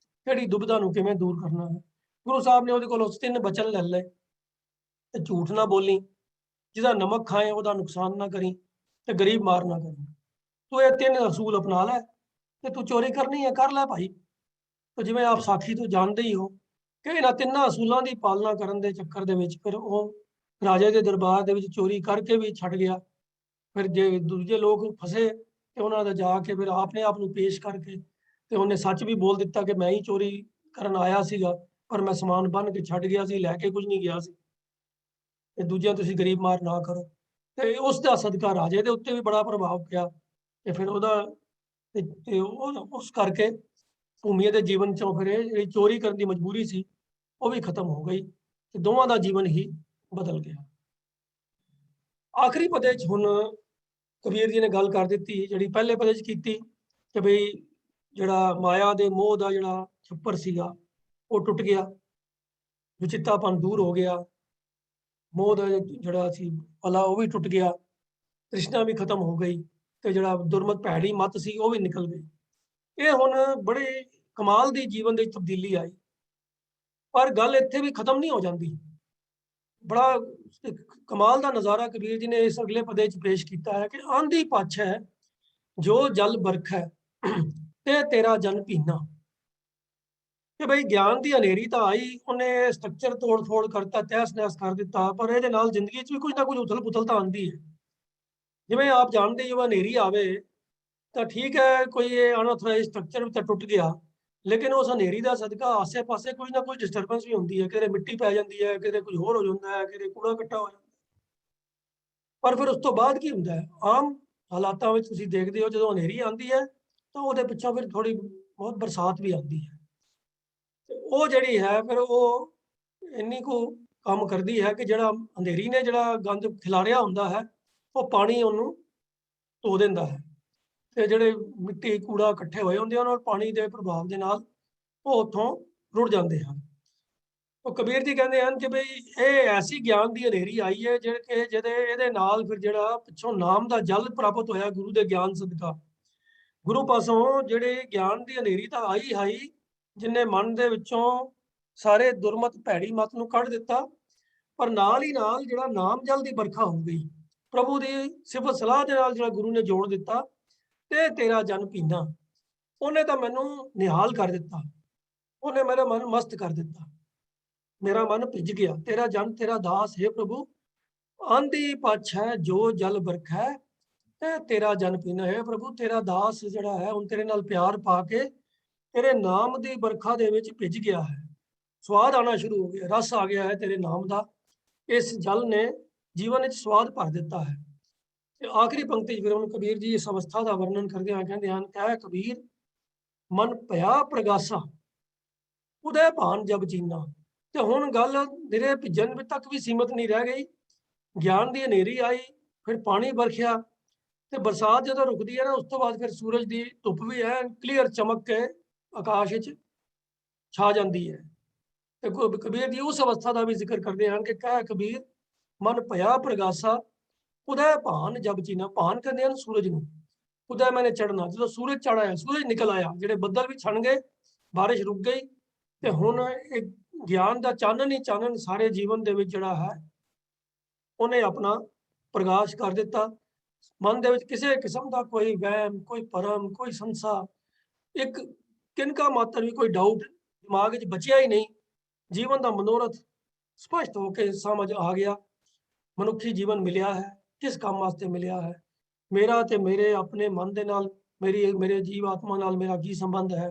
ਕਿਹੜੀ ਦੁਬਿਧਾ ਨੂੰ ਕਿਵੇਂ ਦੂਰ ਕਰਨਾ ਹੈ। ਗੁਰੂ ਸਾਹਿਬ ਨੇ ਉਹਦੇ ਕੋਲੋਂ 3 ਬਚਨ ਲੈ ਲਏ, ਤੇ ਝੂਠ ਨਾ ਬੋਲੀ, ਜਿਹਦਾ ਨਮਕ ਖਾਏ ਉਹਦਾ ਨੁਕਸਾਨ ਨਾ ਕਰੀ, ਤੇ ਗਰੀਬ ਮਾਰ ਨਾ ਕਰੀ। ਤੂੰ ਇਹ 3 ਅਸੂਲ ਅਪਣਾ ਲੈ, ਤੇ ਤੂੰ ਚੋਰੀ ਕਰਨੀ ਹੈ ਕਰ ਲੈ ਭਾਈ। ਤੇ ਜਿਵੇਂ ਆਪ ਸਾਖੀ ਤੋਂ ਜਾਣਦੇ ਹੀ ਹੋ ਕਿ ਇਹਨਾਂ 3 ਅਸੂਲਾਂ ਦੀ ਪਾਲਣਾ ਕਰਨ ਦੇ ਚੱਕਰ ਦੇ ਵਿੱਚ ਫਿਰ ਉਹ ਰਾਜੇ ਦੇ ਦਰਬਾਰ ਦੇ ਵਿੱਚ ਚੋਰੀ ਕਰਕੇ ਵੀ ਛੱਡ ਗਿਆ। ਫਿਰ ਜੇ ਦੂਜੇ ਲੋਕ ਫਸੇ ਤੇ ਉਹਨਾਂ ਦਾ ਜਾ ਕੇ ਫਿਰ ਆਪਣੇ ਆਪ ਨੂੰ ਪੇਸ਼ ਕਰਕੇ ਤੇ ਉਹਨੇ ਸੱਚ ਵੀ ਬੋਲ ਦਿੱਤਾ ਕਿ ਮੈਂ ਹੀ ਚੋਰੀ ਕਰਨ ਆਇਆ ਸੀਗਾ, ਪਰ ਮੈਂ ਸਮਾਨ ਬੰਨ ਕੇ ਛੱਡ ਗਿਆ ਸੀ, ਲੈ ਕੇ ਕੁਝ ਨਹੀਂ ਗਿਆ ਸੀ, ਤੇ ਦੂਜਿਆਂ ਤੁਸੀਂ ਗਰੀਬ ਮਾਰ ਨਾ ਕਰੋ। ਤੇ ਉਸ ਦਾ ਸਦਕਾ ਰਾਜੇ ਦੇ ਉੱਤੇ ਵੀ ਬੜਾ ਪ੍ਰਭਾਵ ਪਿਆ, ਤੇ ਫਿਰ ਉਹਦਾ ਤੇ ਉਹ ਉਸ ਕਰਕੇ ਭੂਮੀਏ ਦੇ ਜੀਵਨ ਚੋਂ ਫਿਰ ਇਹ ਜਿਹੜੀ ਚੋਰੀ ਕਰਨ ਦੀ ਮਜਬੂਰੀ ਸੀ ਉਹ ਵੀ ਖਤਮ ਹੋ ਗਈ, ਤੇ ਦੋਵਾਂ ਦਾ ਜੀਵਨ ਹੀ ਬਦਲ ਗਿਆ। ਆਖਰੀ ਪਦੇ 'ਚ ਹੁਣ ਕਬੀਰ ਜੀ ਨੇ ਗੱਲ ਕਰ ਦਿੱਤੀ, ਜਿਹੜੀ ਪਹਿਲੇ ਪਦੇ 'ਚ ਕੀਤੀ ਕਿ ਬਈ ਜਿਹੜਾ ਮਾਇਆ ਦੇ ਮੋਹ ਦਾ ਜਿਹੜਾ ਛੱਪਰ ਸੀਗਾ ਉਹ ਟੁੱਟ ਗਿਆ, ਵਿਚਿੱਤਾਪਨ ਦੂਰ ਹੋ ਗਿਆ, ਮੋਹ ਦਾ ਜਿਹੜਾ ਸੀ ਪਲਾ ਉਹ ਵੀ ਟੁੱਟ ਗਿਆ, ਤ੍ਰਿਸ਼ਨਾ ਵੀ ਖਤਮ ਹੋ ਗਈ, ਤੇ ਜਿਹੜਾ ਦੁਰਮਤ ਭੈੜੀ ਮਤ ਸੀ ਉਹ ਵੀ ਨਿਕਲ ਗਈ। ਇਹ ਹੁਣ ਬੜੇ ਕਮਾਲ ਦੀ ਜੀਵਨ ਦੇ ਵਿੱਚ ਤਬਦੀਲੀ ਆਈ। ਪਰ ਗੱਲ ਇੱਥੇ ਵੀ ਖਤਮ ਨਹੀਂ ਹੋ ਜਾਂਦੀ। ਬੜਾ ਇੱਕ ਕਮਾਲ ਦਾ ਨਜ਼ਾਰਾ ਕਬੀਰ ਜੀ ਨੇ ਇਸ ਅਗਲੇ ਪਦੇ 'ਚ ਪੇਸ਼ ਕੀਤਾ ਹੈ ਕਿ ਆਂधी ਪਛ ਹੈ ਜੋ ਜਲ ਬਰਖੈ ਤੇ ਤੇਰਾ ਜਨ ਪੀਨਾ। ਕਿ ਬਈ ਗਿਆਨ ਦੀ ਹਨੇਰੀ ਤਾਂ ਆਈ, ਉਹਨੇ ਸਟਰਕਚਰ ਤੋੜ ਫੋੜ ਕਰਤਾ, ਤਹਿਸ ਨਹਿਸ ਕਰ ਦਿੱਤਾ, ਪਰ ਇਹਦੇ ਨਾਲ ਜ਼ਿੰਦਗੀ 'ਚ ਵੀ ਕੁਝ ਨਾ ਕੁਝ ਉਥਲ ਪੁਥਲ ਤਾਂ ਆਉਂਦੀ ਹੈ। ਜਿਵੇਂ ਆਪ ਜਾਣਦੇ ਹੋ, ਹਨੇਰੀ ਆਵੇ ਤਾਂ ਠੀਕ ਹੈ, ਕੋਈ ਇਹ ਅਨਆਥੋਰਾਈਜ਼ਡ ਸਟਰਕਚਰ ਤਾਂ ਟੁੱਟ ਗਿਆ, ਲੇਕਿਨ ਉਸ ਹਨੇਰੀ ਦਾ ਸਦਕਾ ਆਸੇ ਪਾਸੇ ਕੁਝ ਨਾ ਕੁਝ ਡਿਸਟਰਬੈਂਸ ਵੀ ਹੁੰਦੀ ਹੈ, ਕਿਤੇ ਮਿੱਟੀ ਪੈ ਜਾਂਦੀ ਹੈ, ਕਿਤੇ ਕੁਝ ਹੋਰ ਹੋ ਜਾਂਦਾ ਹੈ, ਕਿਤੇ ਕੂੜਾ ਇਕੱਠਾ ਹੋ ਜਾਂਦਾ। ਪਰ ਫਿਰ ਉਸ ਤੋਂ ਬਾਅਦ ਕੀ ਹੁੰਦਾ ਹੈ, ਆਮ ਹਾਲਾਤਾਂ ਵਿੱਚ ਤੁਸੀਂ ਦੇਖਦੇ ਹੋ ਜਦੋਂ ਹਨੇਰੀ ਆਉਂਦੀ ਹੈ ਤਾਂ ਉਹਦੇ ਪਿੱਛੋਂ ਫਿਰ ਥੋੜੀ ਬਹੁਤ ਬਰਸਾਤ ਵੀ ਆਉਂਦੀ ਹੈ, ਤੇ ਉਹ ਜਿਹੜੀ ਹੈ ਫਿਰ ਉਹ ਇੰਨੀ ਕੁ ਕੰਮ ਕਰਦੀ ਹੈ ਕਿ ਜਿਹੜਾ ਅੰਧੇਰੀ ਨੇ ਜਿਹੜਾ ਗੰਦ ਖਿਲਾਰਿਆ ਹੁੰਦਾ ਹੈ ਉਹ ਪਾਣੀ ਉਹਨੂੰ ਧੋ ਦਿੰਦਾ ਹੈ, ਤੇ ਜਿਹੜੇ ਮਿੱਟੀ ਕੂੜਾ ਇਕੱਠੇ ਹੋਏ ਹੁੰਦੇ ਹਨ ਔਰ ਪਾਣੀ ਦੇ ਪ੍ਰਭਾਵ ਦੇ ਨਾਲ ਉਹ ਉੱਥੋਂ ਰੁੜ ਜਾਂਦੇ ਹਨ। ਉਹ ਕਬੀਰ ਜੀ ਕਹਿੰਦੇ ਹਨ ਕਿ ਬਈ ਇਹ ਐਸੀ ਗਿਆਨ ਦੀ ਹਨੇਰੀ ਆਈ ਹੈ ਜਿਹਦੇ ਇਹਦੇ ਨਾਲ ਫਿਰ ਜਿਹੜਾ ਪਿੱਛੋਂ ਨਾਮ ਦਾ ਜਲ ਪ੍ਰਾਪਤ ਹੋਇਆ ਗੁਰੂ ਦੇ ਗਿਆਨ ਸਦਕਾ। ਗੁਰੂ ਪਾਸੋਂ ਜਿਹੜੇ ਗਿਆਨ ਦੀ ਹਨੇਰੀ ਤਾਂ ਆਈ, ਜਿਨੇ ਮਨ ਦੇ ਵਿੱਚੋਂ ਸਾਰੇ ਦੁਰਮਤ ਭੈੜੀ ਮਤ ਨੂੰ ਕੱਢ ਦਿੱਤਾ, ਪਰ ਨਾਲ ਹੀ ਨਾਲ ਜਿਹੜਾ ਨਾਮ ਜਲ ਦੀ ਵਰਖਾ ਹੋ ਗਈ, ਪ੍ਰਭੂ ਦੀ ਸਿਫਤ ਸਲਾਹ ਦੇ ਨਾਲ ਜਿਹੜਾ ਗੁਰੂ ਨੇ ਜੋੜ ਦਿੱਤਾ, ਤੇ ਤੇਰਾ ਜਨ ਪੀਨਾ, ਉਹਨੇ ਤਾਂ ਮੈਨੂੰ ਨਿਹਾਲ ਕਰ ਦਿੱਤਾ, ਉਹਨੇ ਮੇਰਾ ਮਨ ਮਸਤ ਕਰ ਦਿੱਤਾ, ਮੇਰਾ ਮਨ ਭਿੱਜ ਗਿਆ। ਤੇਰਾ ਜਨ ਤੇਰਾ ਦਾਸ ਹੈ ਪ੍ਰਭੂ, ਆਂधी ਪਛ ਹੈ ਜੋ ਜਲ ਬਰਖੈ ਤੇ ਤੇਰਾ ਜਨ ਪੀਨਾ। ਹੈ ਪ੍ਰਭੂ, ਤੇਰਾ ਦਾਸ ਜਿਹੜਾ ਹੈ ਹੁਣ ਤੇਰੇ ਨਾਲ ਪਿਆਰ ਪਾ ਕੇ ਤੇਰੇ ਨਾਮ ਦੀ ਬਰਖਾ ਦੇ ਵਿੱਚ ਭਿੱਜ ਗਿਆ ਹੈ, ਸਵਾਦ ਆਣਾ ਸ਼ੁਰੂ ਹੋ ਗਿਆ, ਰਸ ਆ ਗਿਆ ਹੈ ਤੇਰੇ ਨਾਮ ਦਾ। ਇਸ ਜਲ ਨੇ ਜੀਵਨ ਵਿੱਚ ਸਵਾਦ ਭਰ ਦਿੱਤਾ ਹੈ। ਤੇ ਆਖਰੀ ਪੰਕਤੀ 'ਚ ਫਿਰ ਹੁਣ ਕਬੀਰ ਜੀ ਇਸ ਅਵਸਥਾ ਦਾ ਵਰਣਨ ਕਰਦੇ ਆ, ਕਹਿੰਦੇ ਹਨ, ਕਹਿ ਕਬੀਰ ਮਨ ਭਇਆ ਪ੍ਰਗਾਸਾ ਉਦੈ ਭਾਨ ਜਬ ਚੀਨਾ। ਤੇ ਹੁਣ ਗੱਲ ਨਿਰੇ ਭਿੱਜਣ ਤੱਕ ਵੀ ਸੀਮਤ ਨਹੀਂ ਰਹਿ ਗਈ, ਗਿਆਨ ਦੀ ਹਨੇਰੀ ਆਈ, ਫਿਰ ਪਾਣੀ ਬਰਖਿਆ, ਤੇ ਬਰਸਾਤ ਜਦੋਂ ਰੁਕਦੀ ਹੈ ਨਾ ਉਸ ਤੋਂ ਬਾਅਦ ਫਿਰ ਸੂਰਜ ਦੀ ਧੁੱਪ ਵੀ ਹੈ ਕਲੀਅਰ ਚਮਕ ਕੇ ਆਕਾਸ਼ ਵਿੱਚ ਛਾ ਜਾਂਦੀ ਹੈ। ਤੇ ਕਬੀਰ ਜੀ ਉਸ ਅਵਸਥਾ ਦਾ ਵੀ ਜ਼ਿਕਰ ਕਰਦੇ ਹਨ ਕਿ ਕਹਿ ਕਬੀਰ ਮਨ ਭਇਆ ਪ੍ਰਗਾਸਾ ਉਦੈ ਭਾਨ ਜਬ ਚੀਨਾ। ਭਾਨ ਕਹਿੰਦੇ ਹਨ ਸੂਰਜ ਨੂੰ, ਉਦੈ ਮੈਨੇ ਚੜਨਾ, ਜਦੋਂ ਸੂਰਜ ਚੜ ਆਇਆ, ਸੂਰਜ ਨਿਕਲ ਆਇਆ, ਜਿਹੜੇ ਬੱਦਲ ਵੀ ਛਣ ਗਏ, ਬਾਰਿਸ਼ ਰੁਕ ਗਈ, ਤੇ ਹੁਣ ਇੱਕ ਗਿਆਨ ਦਾ ਚਾਨਣ ਹੀ ਚਾਨਣ ਸਾਰੇ ਜੀਵਨ ਦੇ ਵਿੱਚ ਜਿਹੜਾ ਹੈ ਉਹਨੇ ਆਪਣਾ ਪ੍ਰਕਾਸ਼ ਕਰ ਦਿੱਤਾ। ਮਨ ਦੇ ਵਿੱਚ ਕਿਸੇ ਕਿਸਮ ਦਾ ਕੋਈ ਵਹਿਮ, ਕੋਈ ਭਰਮ, ਕੋਈ ਸੰਸਾ, ਇੱਕ ਕਿਨਕਾ ਮਾਤਰ ਵੀ ਕੋਈ ਡਾਊਟ ਦਿਮਾਗ ਵਿੱਚ ਬਚਿਆ ਹੀ ਨਹੀਂ। ਜੀਵਨ ਦਾ ਮਨੋਰਥ ਸਪਸ਼ਟ ਹੋ ਕੇ ਸਮਝ ਆ ਗਿਆ, ਮਨੁੱਖੀ ਜੀਵਨ ਮਿਲਿਆ ਹੈ, ਕਿਸ ਕੰਮ ਵਾਸਤੇ ਮਿਲਿਆ ਹੈ, ਮੇਰਾ ਤੇ ਮੇਰੇ ਆਪਣੇ ਮਨ ਦੇ ਨਾਲ, ਮੇਰੇ ਜੀਵ ਆਤਮਾ ਨਾਲ ਮੇਰਾ ਕੀ ਸੰਬੰਧ ਹੈ,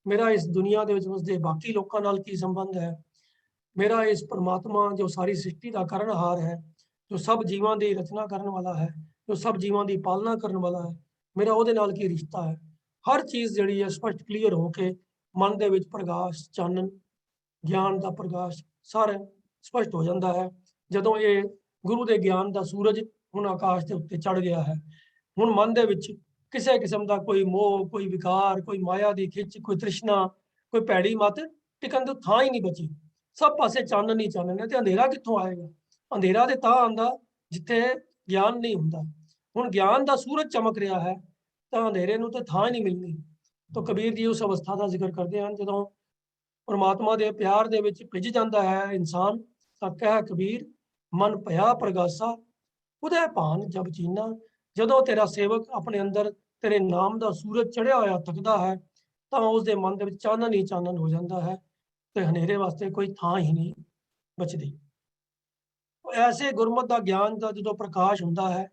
ਮੇਰਾ ਇਸ ਦੁਨੀਆ ਦੇ ਵਿੱਚ ਵਸਦੇ ਬਾਕੀ ਲੋਕਾਂ ਨਾਲ ਕੀ ਸੰਬੰਧ ਹੈ, ਮੇਰਾ ਇਸ ਪਰਮਾਤਮਾ ਜੋ ਸਾਰੀ ਸ੍ਰਿਸ਼ਟੀ ਦਾ ਕਰਨਹਾਰ ਹੈ, ਜੋ ਸਭ ਜੀਵਾਂ ਦੀ ਰਚਨਾ ਕਰਨ ਵਾਲਾ ਹੈ, ਜੋ ਸਭ ਜੀਵਾਂ ਦੀ ਪਾਲਣਾ ਕਰਨ ਵਾਲਾ ਹੈ, ਮੇਰਾ ਉਹਦੇ ਨਾਲ ਕੀ ਰਿਸ਼ਤਾ ਹੈ। ਹਰ ਚੀਜ਼ ਜਿਹੜੀ ਹੈ ਸਪਸ਼ਟ ਕਲੀਅਰ ਹੋ ਕੇ ਮਨ ਦੇ ਵਿੱਚ ਪ੍ਰਕਾਸ਼, ਚਾਨਣ, ਗਿਆਨ ਦਾ ਪ੍ਰਕਾਸ਼ ਸਾਰਾ ਸਪਸ਼ਟ ਹੋ ਜਾਂਦਾ ਹੈ ਜਦੋਂ ਇਹ ਗੁਰੂ ਦੇ ਗਿਆਨ ਦਾ ਸੂਰਜ ਹੁਣ ਆਕਾਸ਼ ਦੇ ਉੱਤੇ ਚੜ ਗਿਆ ਹੈ। ਹੁਣ ਮਨ ਦੇ ਵਿੱਚ ਕਿਸੇ ਕਿਸਮ ਦਾ ਕੋਈ ਮੋਹ, ਕੋਈ ਵਿਕਾਰ, ਕੋਈ ਮਾਇਆ ਦੀ ਖਿੱਚ, ਕੋਈ ਤ੍ਰਿਸ਼ਨਾ, ਕੋਈ ਭੈੜੀ ਮਤ ਟਿਕਣ ਦੀ ਥਾਂ ਹੀ ਨਹੀਂ ਬਚੀ। ਸਭ ਪਾਸੇ ਚਾਨਣ ਹੀ ਚਾਨਣ ਹੈ ਤੇ ਅੰਧੇਰਾ ਕਿੱਥੋਂ ਆਏਗਾ? ਅੰਧੇਰਾ ਤੇ ਤਾਂ ਆਉਂਦਾ ਜਿੱਥੇ ਗਿਆਨ ਨਹੀਂ ਹੁੰਦਾ। ਹੁਣ ਗਿਆਨ ਦਾ ਸੂਰਜ ਚਮਕ ਰਿਹਾ ਹੈ ਤਾਂ ਅੰਧੇਰੇ ਨੂੰ ਤਾਂ ਥਾਂ ਹੀ ਨਹੀਂ ਮਿਲਣੀ। ਤਾਂ ਕਬੀਰ ਜੀ ਉਸ ਅਵਸਥਾ ਦਾ ਜ਼ਿਕਰ ਕਰਦੇ ਹਨ ਜਦੋਂ ਪਰਮਾਤਮਾ ਦੇ ਪਿਆਰ ਦੇ ਵਿੱਚ ਭਿੱਜ ਜਾਂਦਾ ਹੈ ਇਨਸਾਨ, ਤਾਂ ਕਹਿ ਕਬੀਰ ਮਨ ਭਇਆ ਪ੍ਰਗਾਸਾ ਉਦੈ ਭਾਨ ਜਬ ਚੀਨਾ। ਜਦੋਂ ਤੇਰਾ ਸੇਵਕ ਆਪਣੇ ਅੰਦਰ ਤੇਰੇ ਨਾਮ ਦਾ ਸੂਰਜ ਚੜ੍ਹਿਆ ਹੋਇਆ ਤੱਕਦਾ ਹੈ ਤਾਂ ਉਸ ਦੇ ਮਨ ਦੇ ਵਿੱਚ ਚਾਨਣ ਹੀ ਚਾਨਣ ਹੋ ਜਾਂਦਾ ਹੈ ਤੇ ਹਨੇਰੇ ਵਾਸਤੇ ਕੋਈ ਥਾਂ ਹੀ ਨਹੀਂ ਬਚਦੀ। ਐਸੇ ਗੁਰਮਤਿ ਦਾ ਗਿਆਨ ਦਾ ਜਦੋਂ ਪ੍ਰਕਾਸ਼ ਹੁੰਦਾ ਹੈ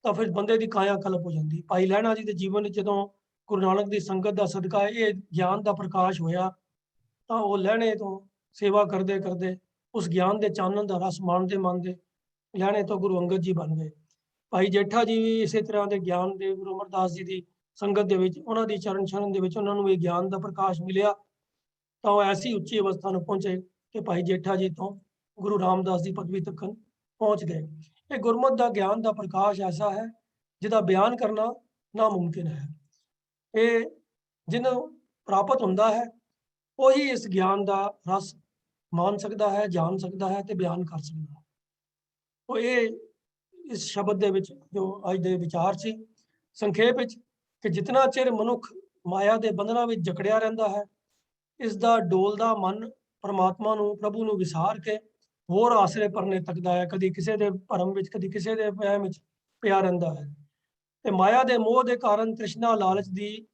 ਤਾਂ ਫਿਰ ਬੰਦੇ ਦੀ ਕਾਇਆ ਕਲਪ ਹੋ ਜਾਂਦੀ। ਭਾਈ ਲਹਿਣਾ ਜੀ ਦੇ ਜੀਵਨ ਵਿੱਚ ਜਦੋਂ ਗੁਰੂ ਨਾਨਕ ਦੀ ਸੰਗਤ ਦਾ ਸਦਕਾ ਇਹ ਗਿਆਨ ਦਾ ਪ੍ਰਕਾਸ਼ ਹੋਇਆ ਤਾਂ ਉਹ ਲਹਿਣੇ ਤੋਂ ਸੇਵਾ ਕਰਦੇ ਕਰਦੇ ਉਸ ਗਿਆਨ ਦੇ ਚਾਨਣ ਦਾ ਰਸ ਮਾਣਦੇ ਲਹਿਣੇ ਤੋਂ ਗੁਰੂ ਅੰਗਦ ਜੀ ਬਣ ਗਏ। ਭਾਈ ਜੇਠਾ ਜੀ ਵੀ ਇਸੇ ਤਰ੍ਹਾਂ ਦੇ ਗਿਆਨ ਦੇ ਗੁਰੂ ਅਮਰਦਾਸ ਜੀ ਦੀ ਸੰਗਤ ਦੇ ਵਿੱਚ ਉਹਨਾਂ ਦੀ ਚਰਨ ਸ਼ਰਨ ਦੇ ਵਿੱਚ ਉਹਨਾਂ ਨੂੰ ਇਹ ਗਿਆਨ ਦਾ ਪ੍ਰਕਾਸ਼ ਮਿਲਿਆ ਤਾਂ ਉਹ ਐਸੀ ਉੱਚੀ ਅਵਸਥਾ ਨੂੰ ਪਹੁੰਚੇ ਕਿ ਭਾਈ ਜੇਠਾ ਜੀ ਤੋਂ ਗੁਰੂ ਰਾਮਦਾਸ ਦੀ ਪਦਵੀ ਤੱਕ ਪਹੁੰਚ ਗਏ। ਇਹ ਗੁਰਮਤਿ ਦਾ ਗਿਆਨ ਦਾ ਪ੍ਰਕਾਸ਼ ਐਸਾ ਹੈ ਜਿਹਦਾ ਬਿਆਨ ਕਰਨਾ ਨਾਮੁਮਕਿਨ ਹੈ। ਇਹ ਜਿਹਨੂੰ ਪ੍ਰਾਪਤ ਹੁੰਦਾ ਹੈ ਉਹੀ ਇਸ ਗਿਆਨ ਦਾ ਰਸ ਮਾਣ ਸਕਦਾ ਹੈ, ਜਾਣ ਸਕਦਾ ਹੈ ਤੇ ਬਿਆਨ ਕਰ ਸਕਦਾ ਹੈ। ਉਹ ਇਹ ਇਸ ਸ਼ਬਦ ਦੇ ਵਿੱਚ ਜੋ ਅੱਜ ਦੇ ਵਿਚਾਰ ਸੀ ਸੰਖੇਪ ਵਿੱਚ ਕਿ ਜਿਤਨਾ ਚਿਰ ਮਨੁੱਖ ਮਾਇਆ ਦੇ ਬੰਧਨਾਂ ਵਿੱਚ ਜਕੜਿਆ ਰਹਿੰਦਾ ਹੈ, ਇਸ ਦਾ ਡੋਲਦਾ ਮਨ ਪਰਮਾਤਮਾ ਨੂੰ, ਪ੍ਰਭੂ ਨੂੰ ਵਿਸਾਰ ਕੇ ਹੋਰ ਆਸਰੇ ਪਰਨੇ ਤੱਕਦਾ ਹੈ। ਕਦੀ ਕਿਸੇ ਦੇ ਭਰਮ ਵਿੱਚ, ਕਦੀ ਕਿਸੇ ਦੇ ਵਹਿਮ ਵਿੱਚ ਪਿਆ ਰਹਿੰਦਾ ਹੈ ਤੇ ਮਾਇਆ ਦੇ ਮੋਹ ਦੇ ਕਾਰਨ ਤ੍ਰਿਸ਼ਨਾ ਲਾਲਚ ਦੀ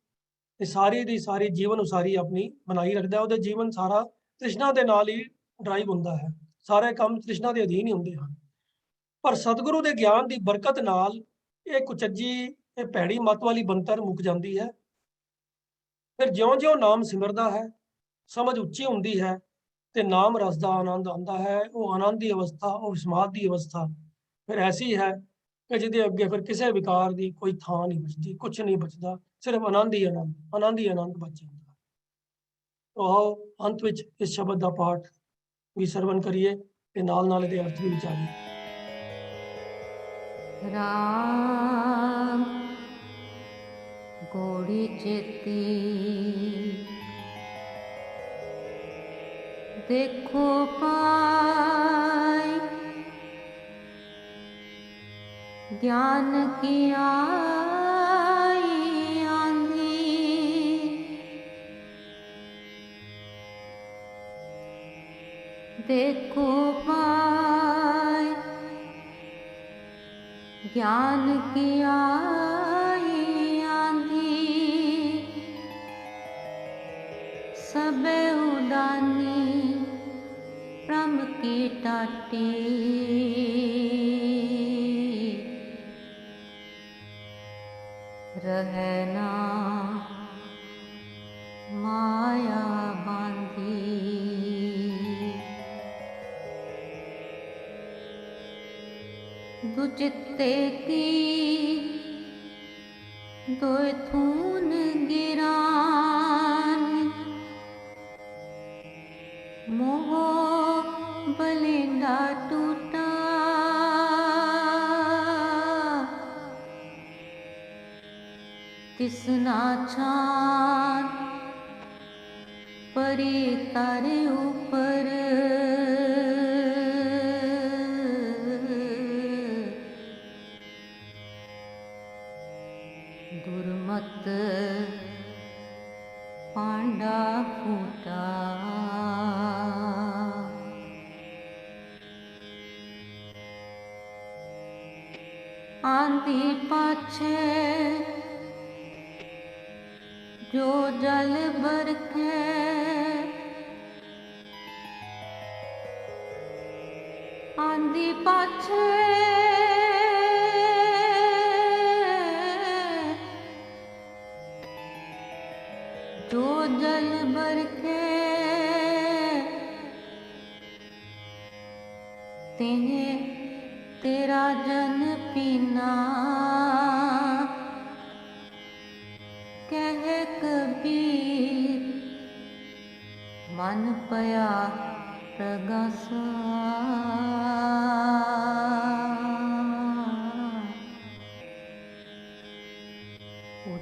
ਸਾਰੀ ਦੀ ਸਾਰੀ ਜੀਵਨ ਉਸਾਰੀ ਆਪਣੀ ਬਣਾਈ ਰੱਖਦਾ। ਉਹਦੇ ਜੀਵਨ ਸਾਰਾ ਤ੍ਰਿਸ਼ਨਾ ਦੇ ਨਾਲ ਹੀ ਡਰਾਈਵ ਹੁੰਦਾ ਹੈ, ਸਾਰੇ ਕੰਮ ਤ੍ਰਿਸ਼ਨਾ ਦੇ ਅਧੀਨ ਹੀ ਹੁੰਦੇ ਹਨ। ਪਰ ਸਤਿਗੁਰੂ ਦੇ ਗਿਆਨ ਦੀ ਬਰਕਤ ਨਾਲ ਇਹ ਕੁਚੱਜੀ, ਇਹ ਭੈੜੀ ਮੱਤ ਵਾਲੀ ਬੰਤਰ ਮੁੱਕ ਜਾਂਦੀ ਹੈ। ਫਿਰ ਜਿਉਂ-ਜਿਉਂ ਨਾਮ ਸਿਮਰਦਾ ਹੈ, ਸਮਝ ਉੱਚੀ ਹੁੰਦੀ ਹੈ ਤੇ ਨਾਮ ਰਸ ਦਾ ਆਨੰਦ ਆਉਂਦਾ ਹੈ। ਉਹ ਆਨੰਦ ਦੀ ਅਵਸਥਾ, ਉਹ ਸਮਾਧ ਦੀ ਅਵਸਥਾ ਫਿਰ ਐਸੀ ਹੈ ਕਿ ਜਿਹਦੇ ਅੱਗੇ ਫਿਰ ਕਿਸੇ ਵਿਕਾਰ ਦੀ ਕੋਈ ਥਾਂ ਨਹੀਂ ਬਚਦੀ, ਕੁਛ ਨਹੀਂ ਬਚਦਾ, ਸਿਰਫ ਆਨੰਦ ਹੀ ਆਨੰਦ, ਆਨੰਦ ਹੀ ਆਨੰਦ ਬਚ ਜਾਂਦਾ। ਤੋ ਆਓ ਅੰਤ ਵਿੱਚ ਇਸ ਸ਼ਬਦ ਦਾ ਪਾਠ ਵੀ ਸਰਵਣ ਕਰੀਏ ਤੇ ਨਾਲ ਇਹਦੇ ਅਰਥ ਵੀ ਵਿਚਾਰੀਏ। ਰਾਮ ਗੋੜੀ ਚੇਤੀ ਦੇਖੋ ਪਾਈ, ਗਿਆਨ ਕੀ ਆਈ ਆਂधी, देखो पाए ज्ञान की आई आंधी, सब उडानी ब्रह्म की टाटी, रहना माया बांधी, दुचित्ते की दोय थून गिरान, मोह बलिंदा टूटा, तिसना छान परी तारे ऊपर, दुर्मत पांडा फूटा, आंधी पाछे जो जल बरखे, आंधी पाछे जो जल बरखे, तेने तेरा जन पीना, कह कबीर मन पया प्रगासा,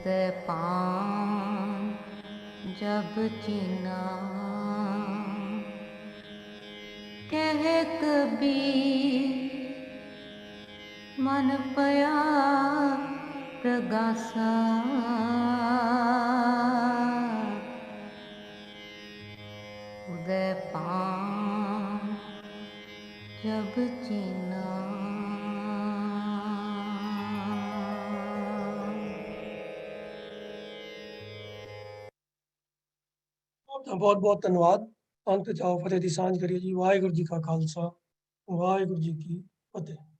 उदय पान जब चीना, कह कबीर मन पया प्रगासा। उदय पान जब चीना। बहुत बहुत धन्यवाद। अंत जाओ फतेह दी सांझ करिए जी। वाहिगुरू जी का खालसा, वाहिगुरू जी की फतेह।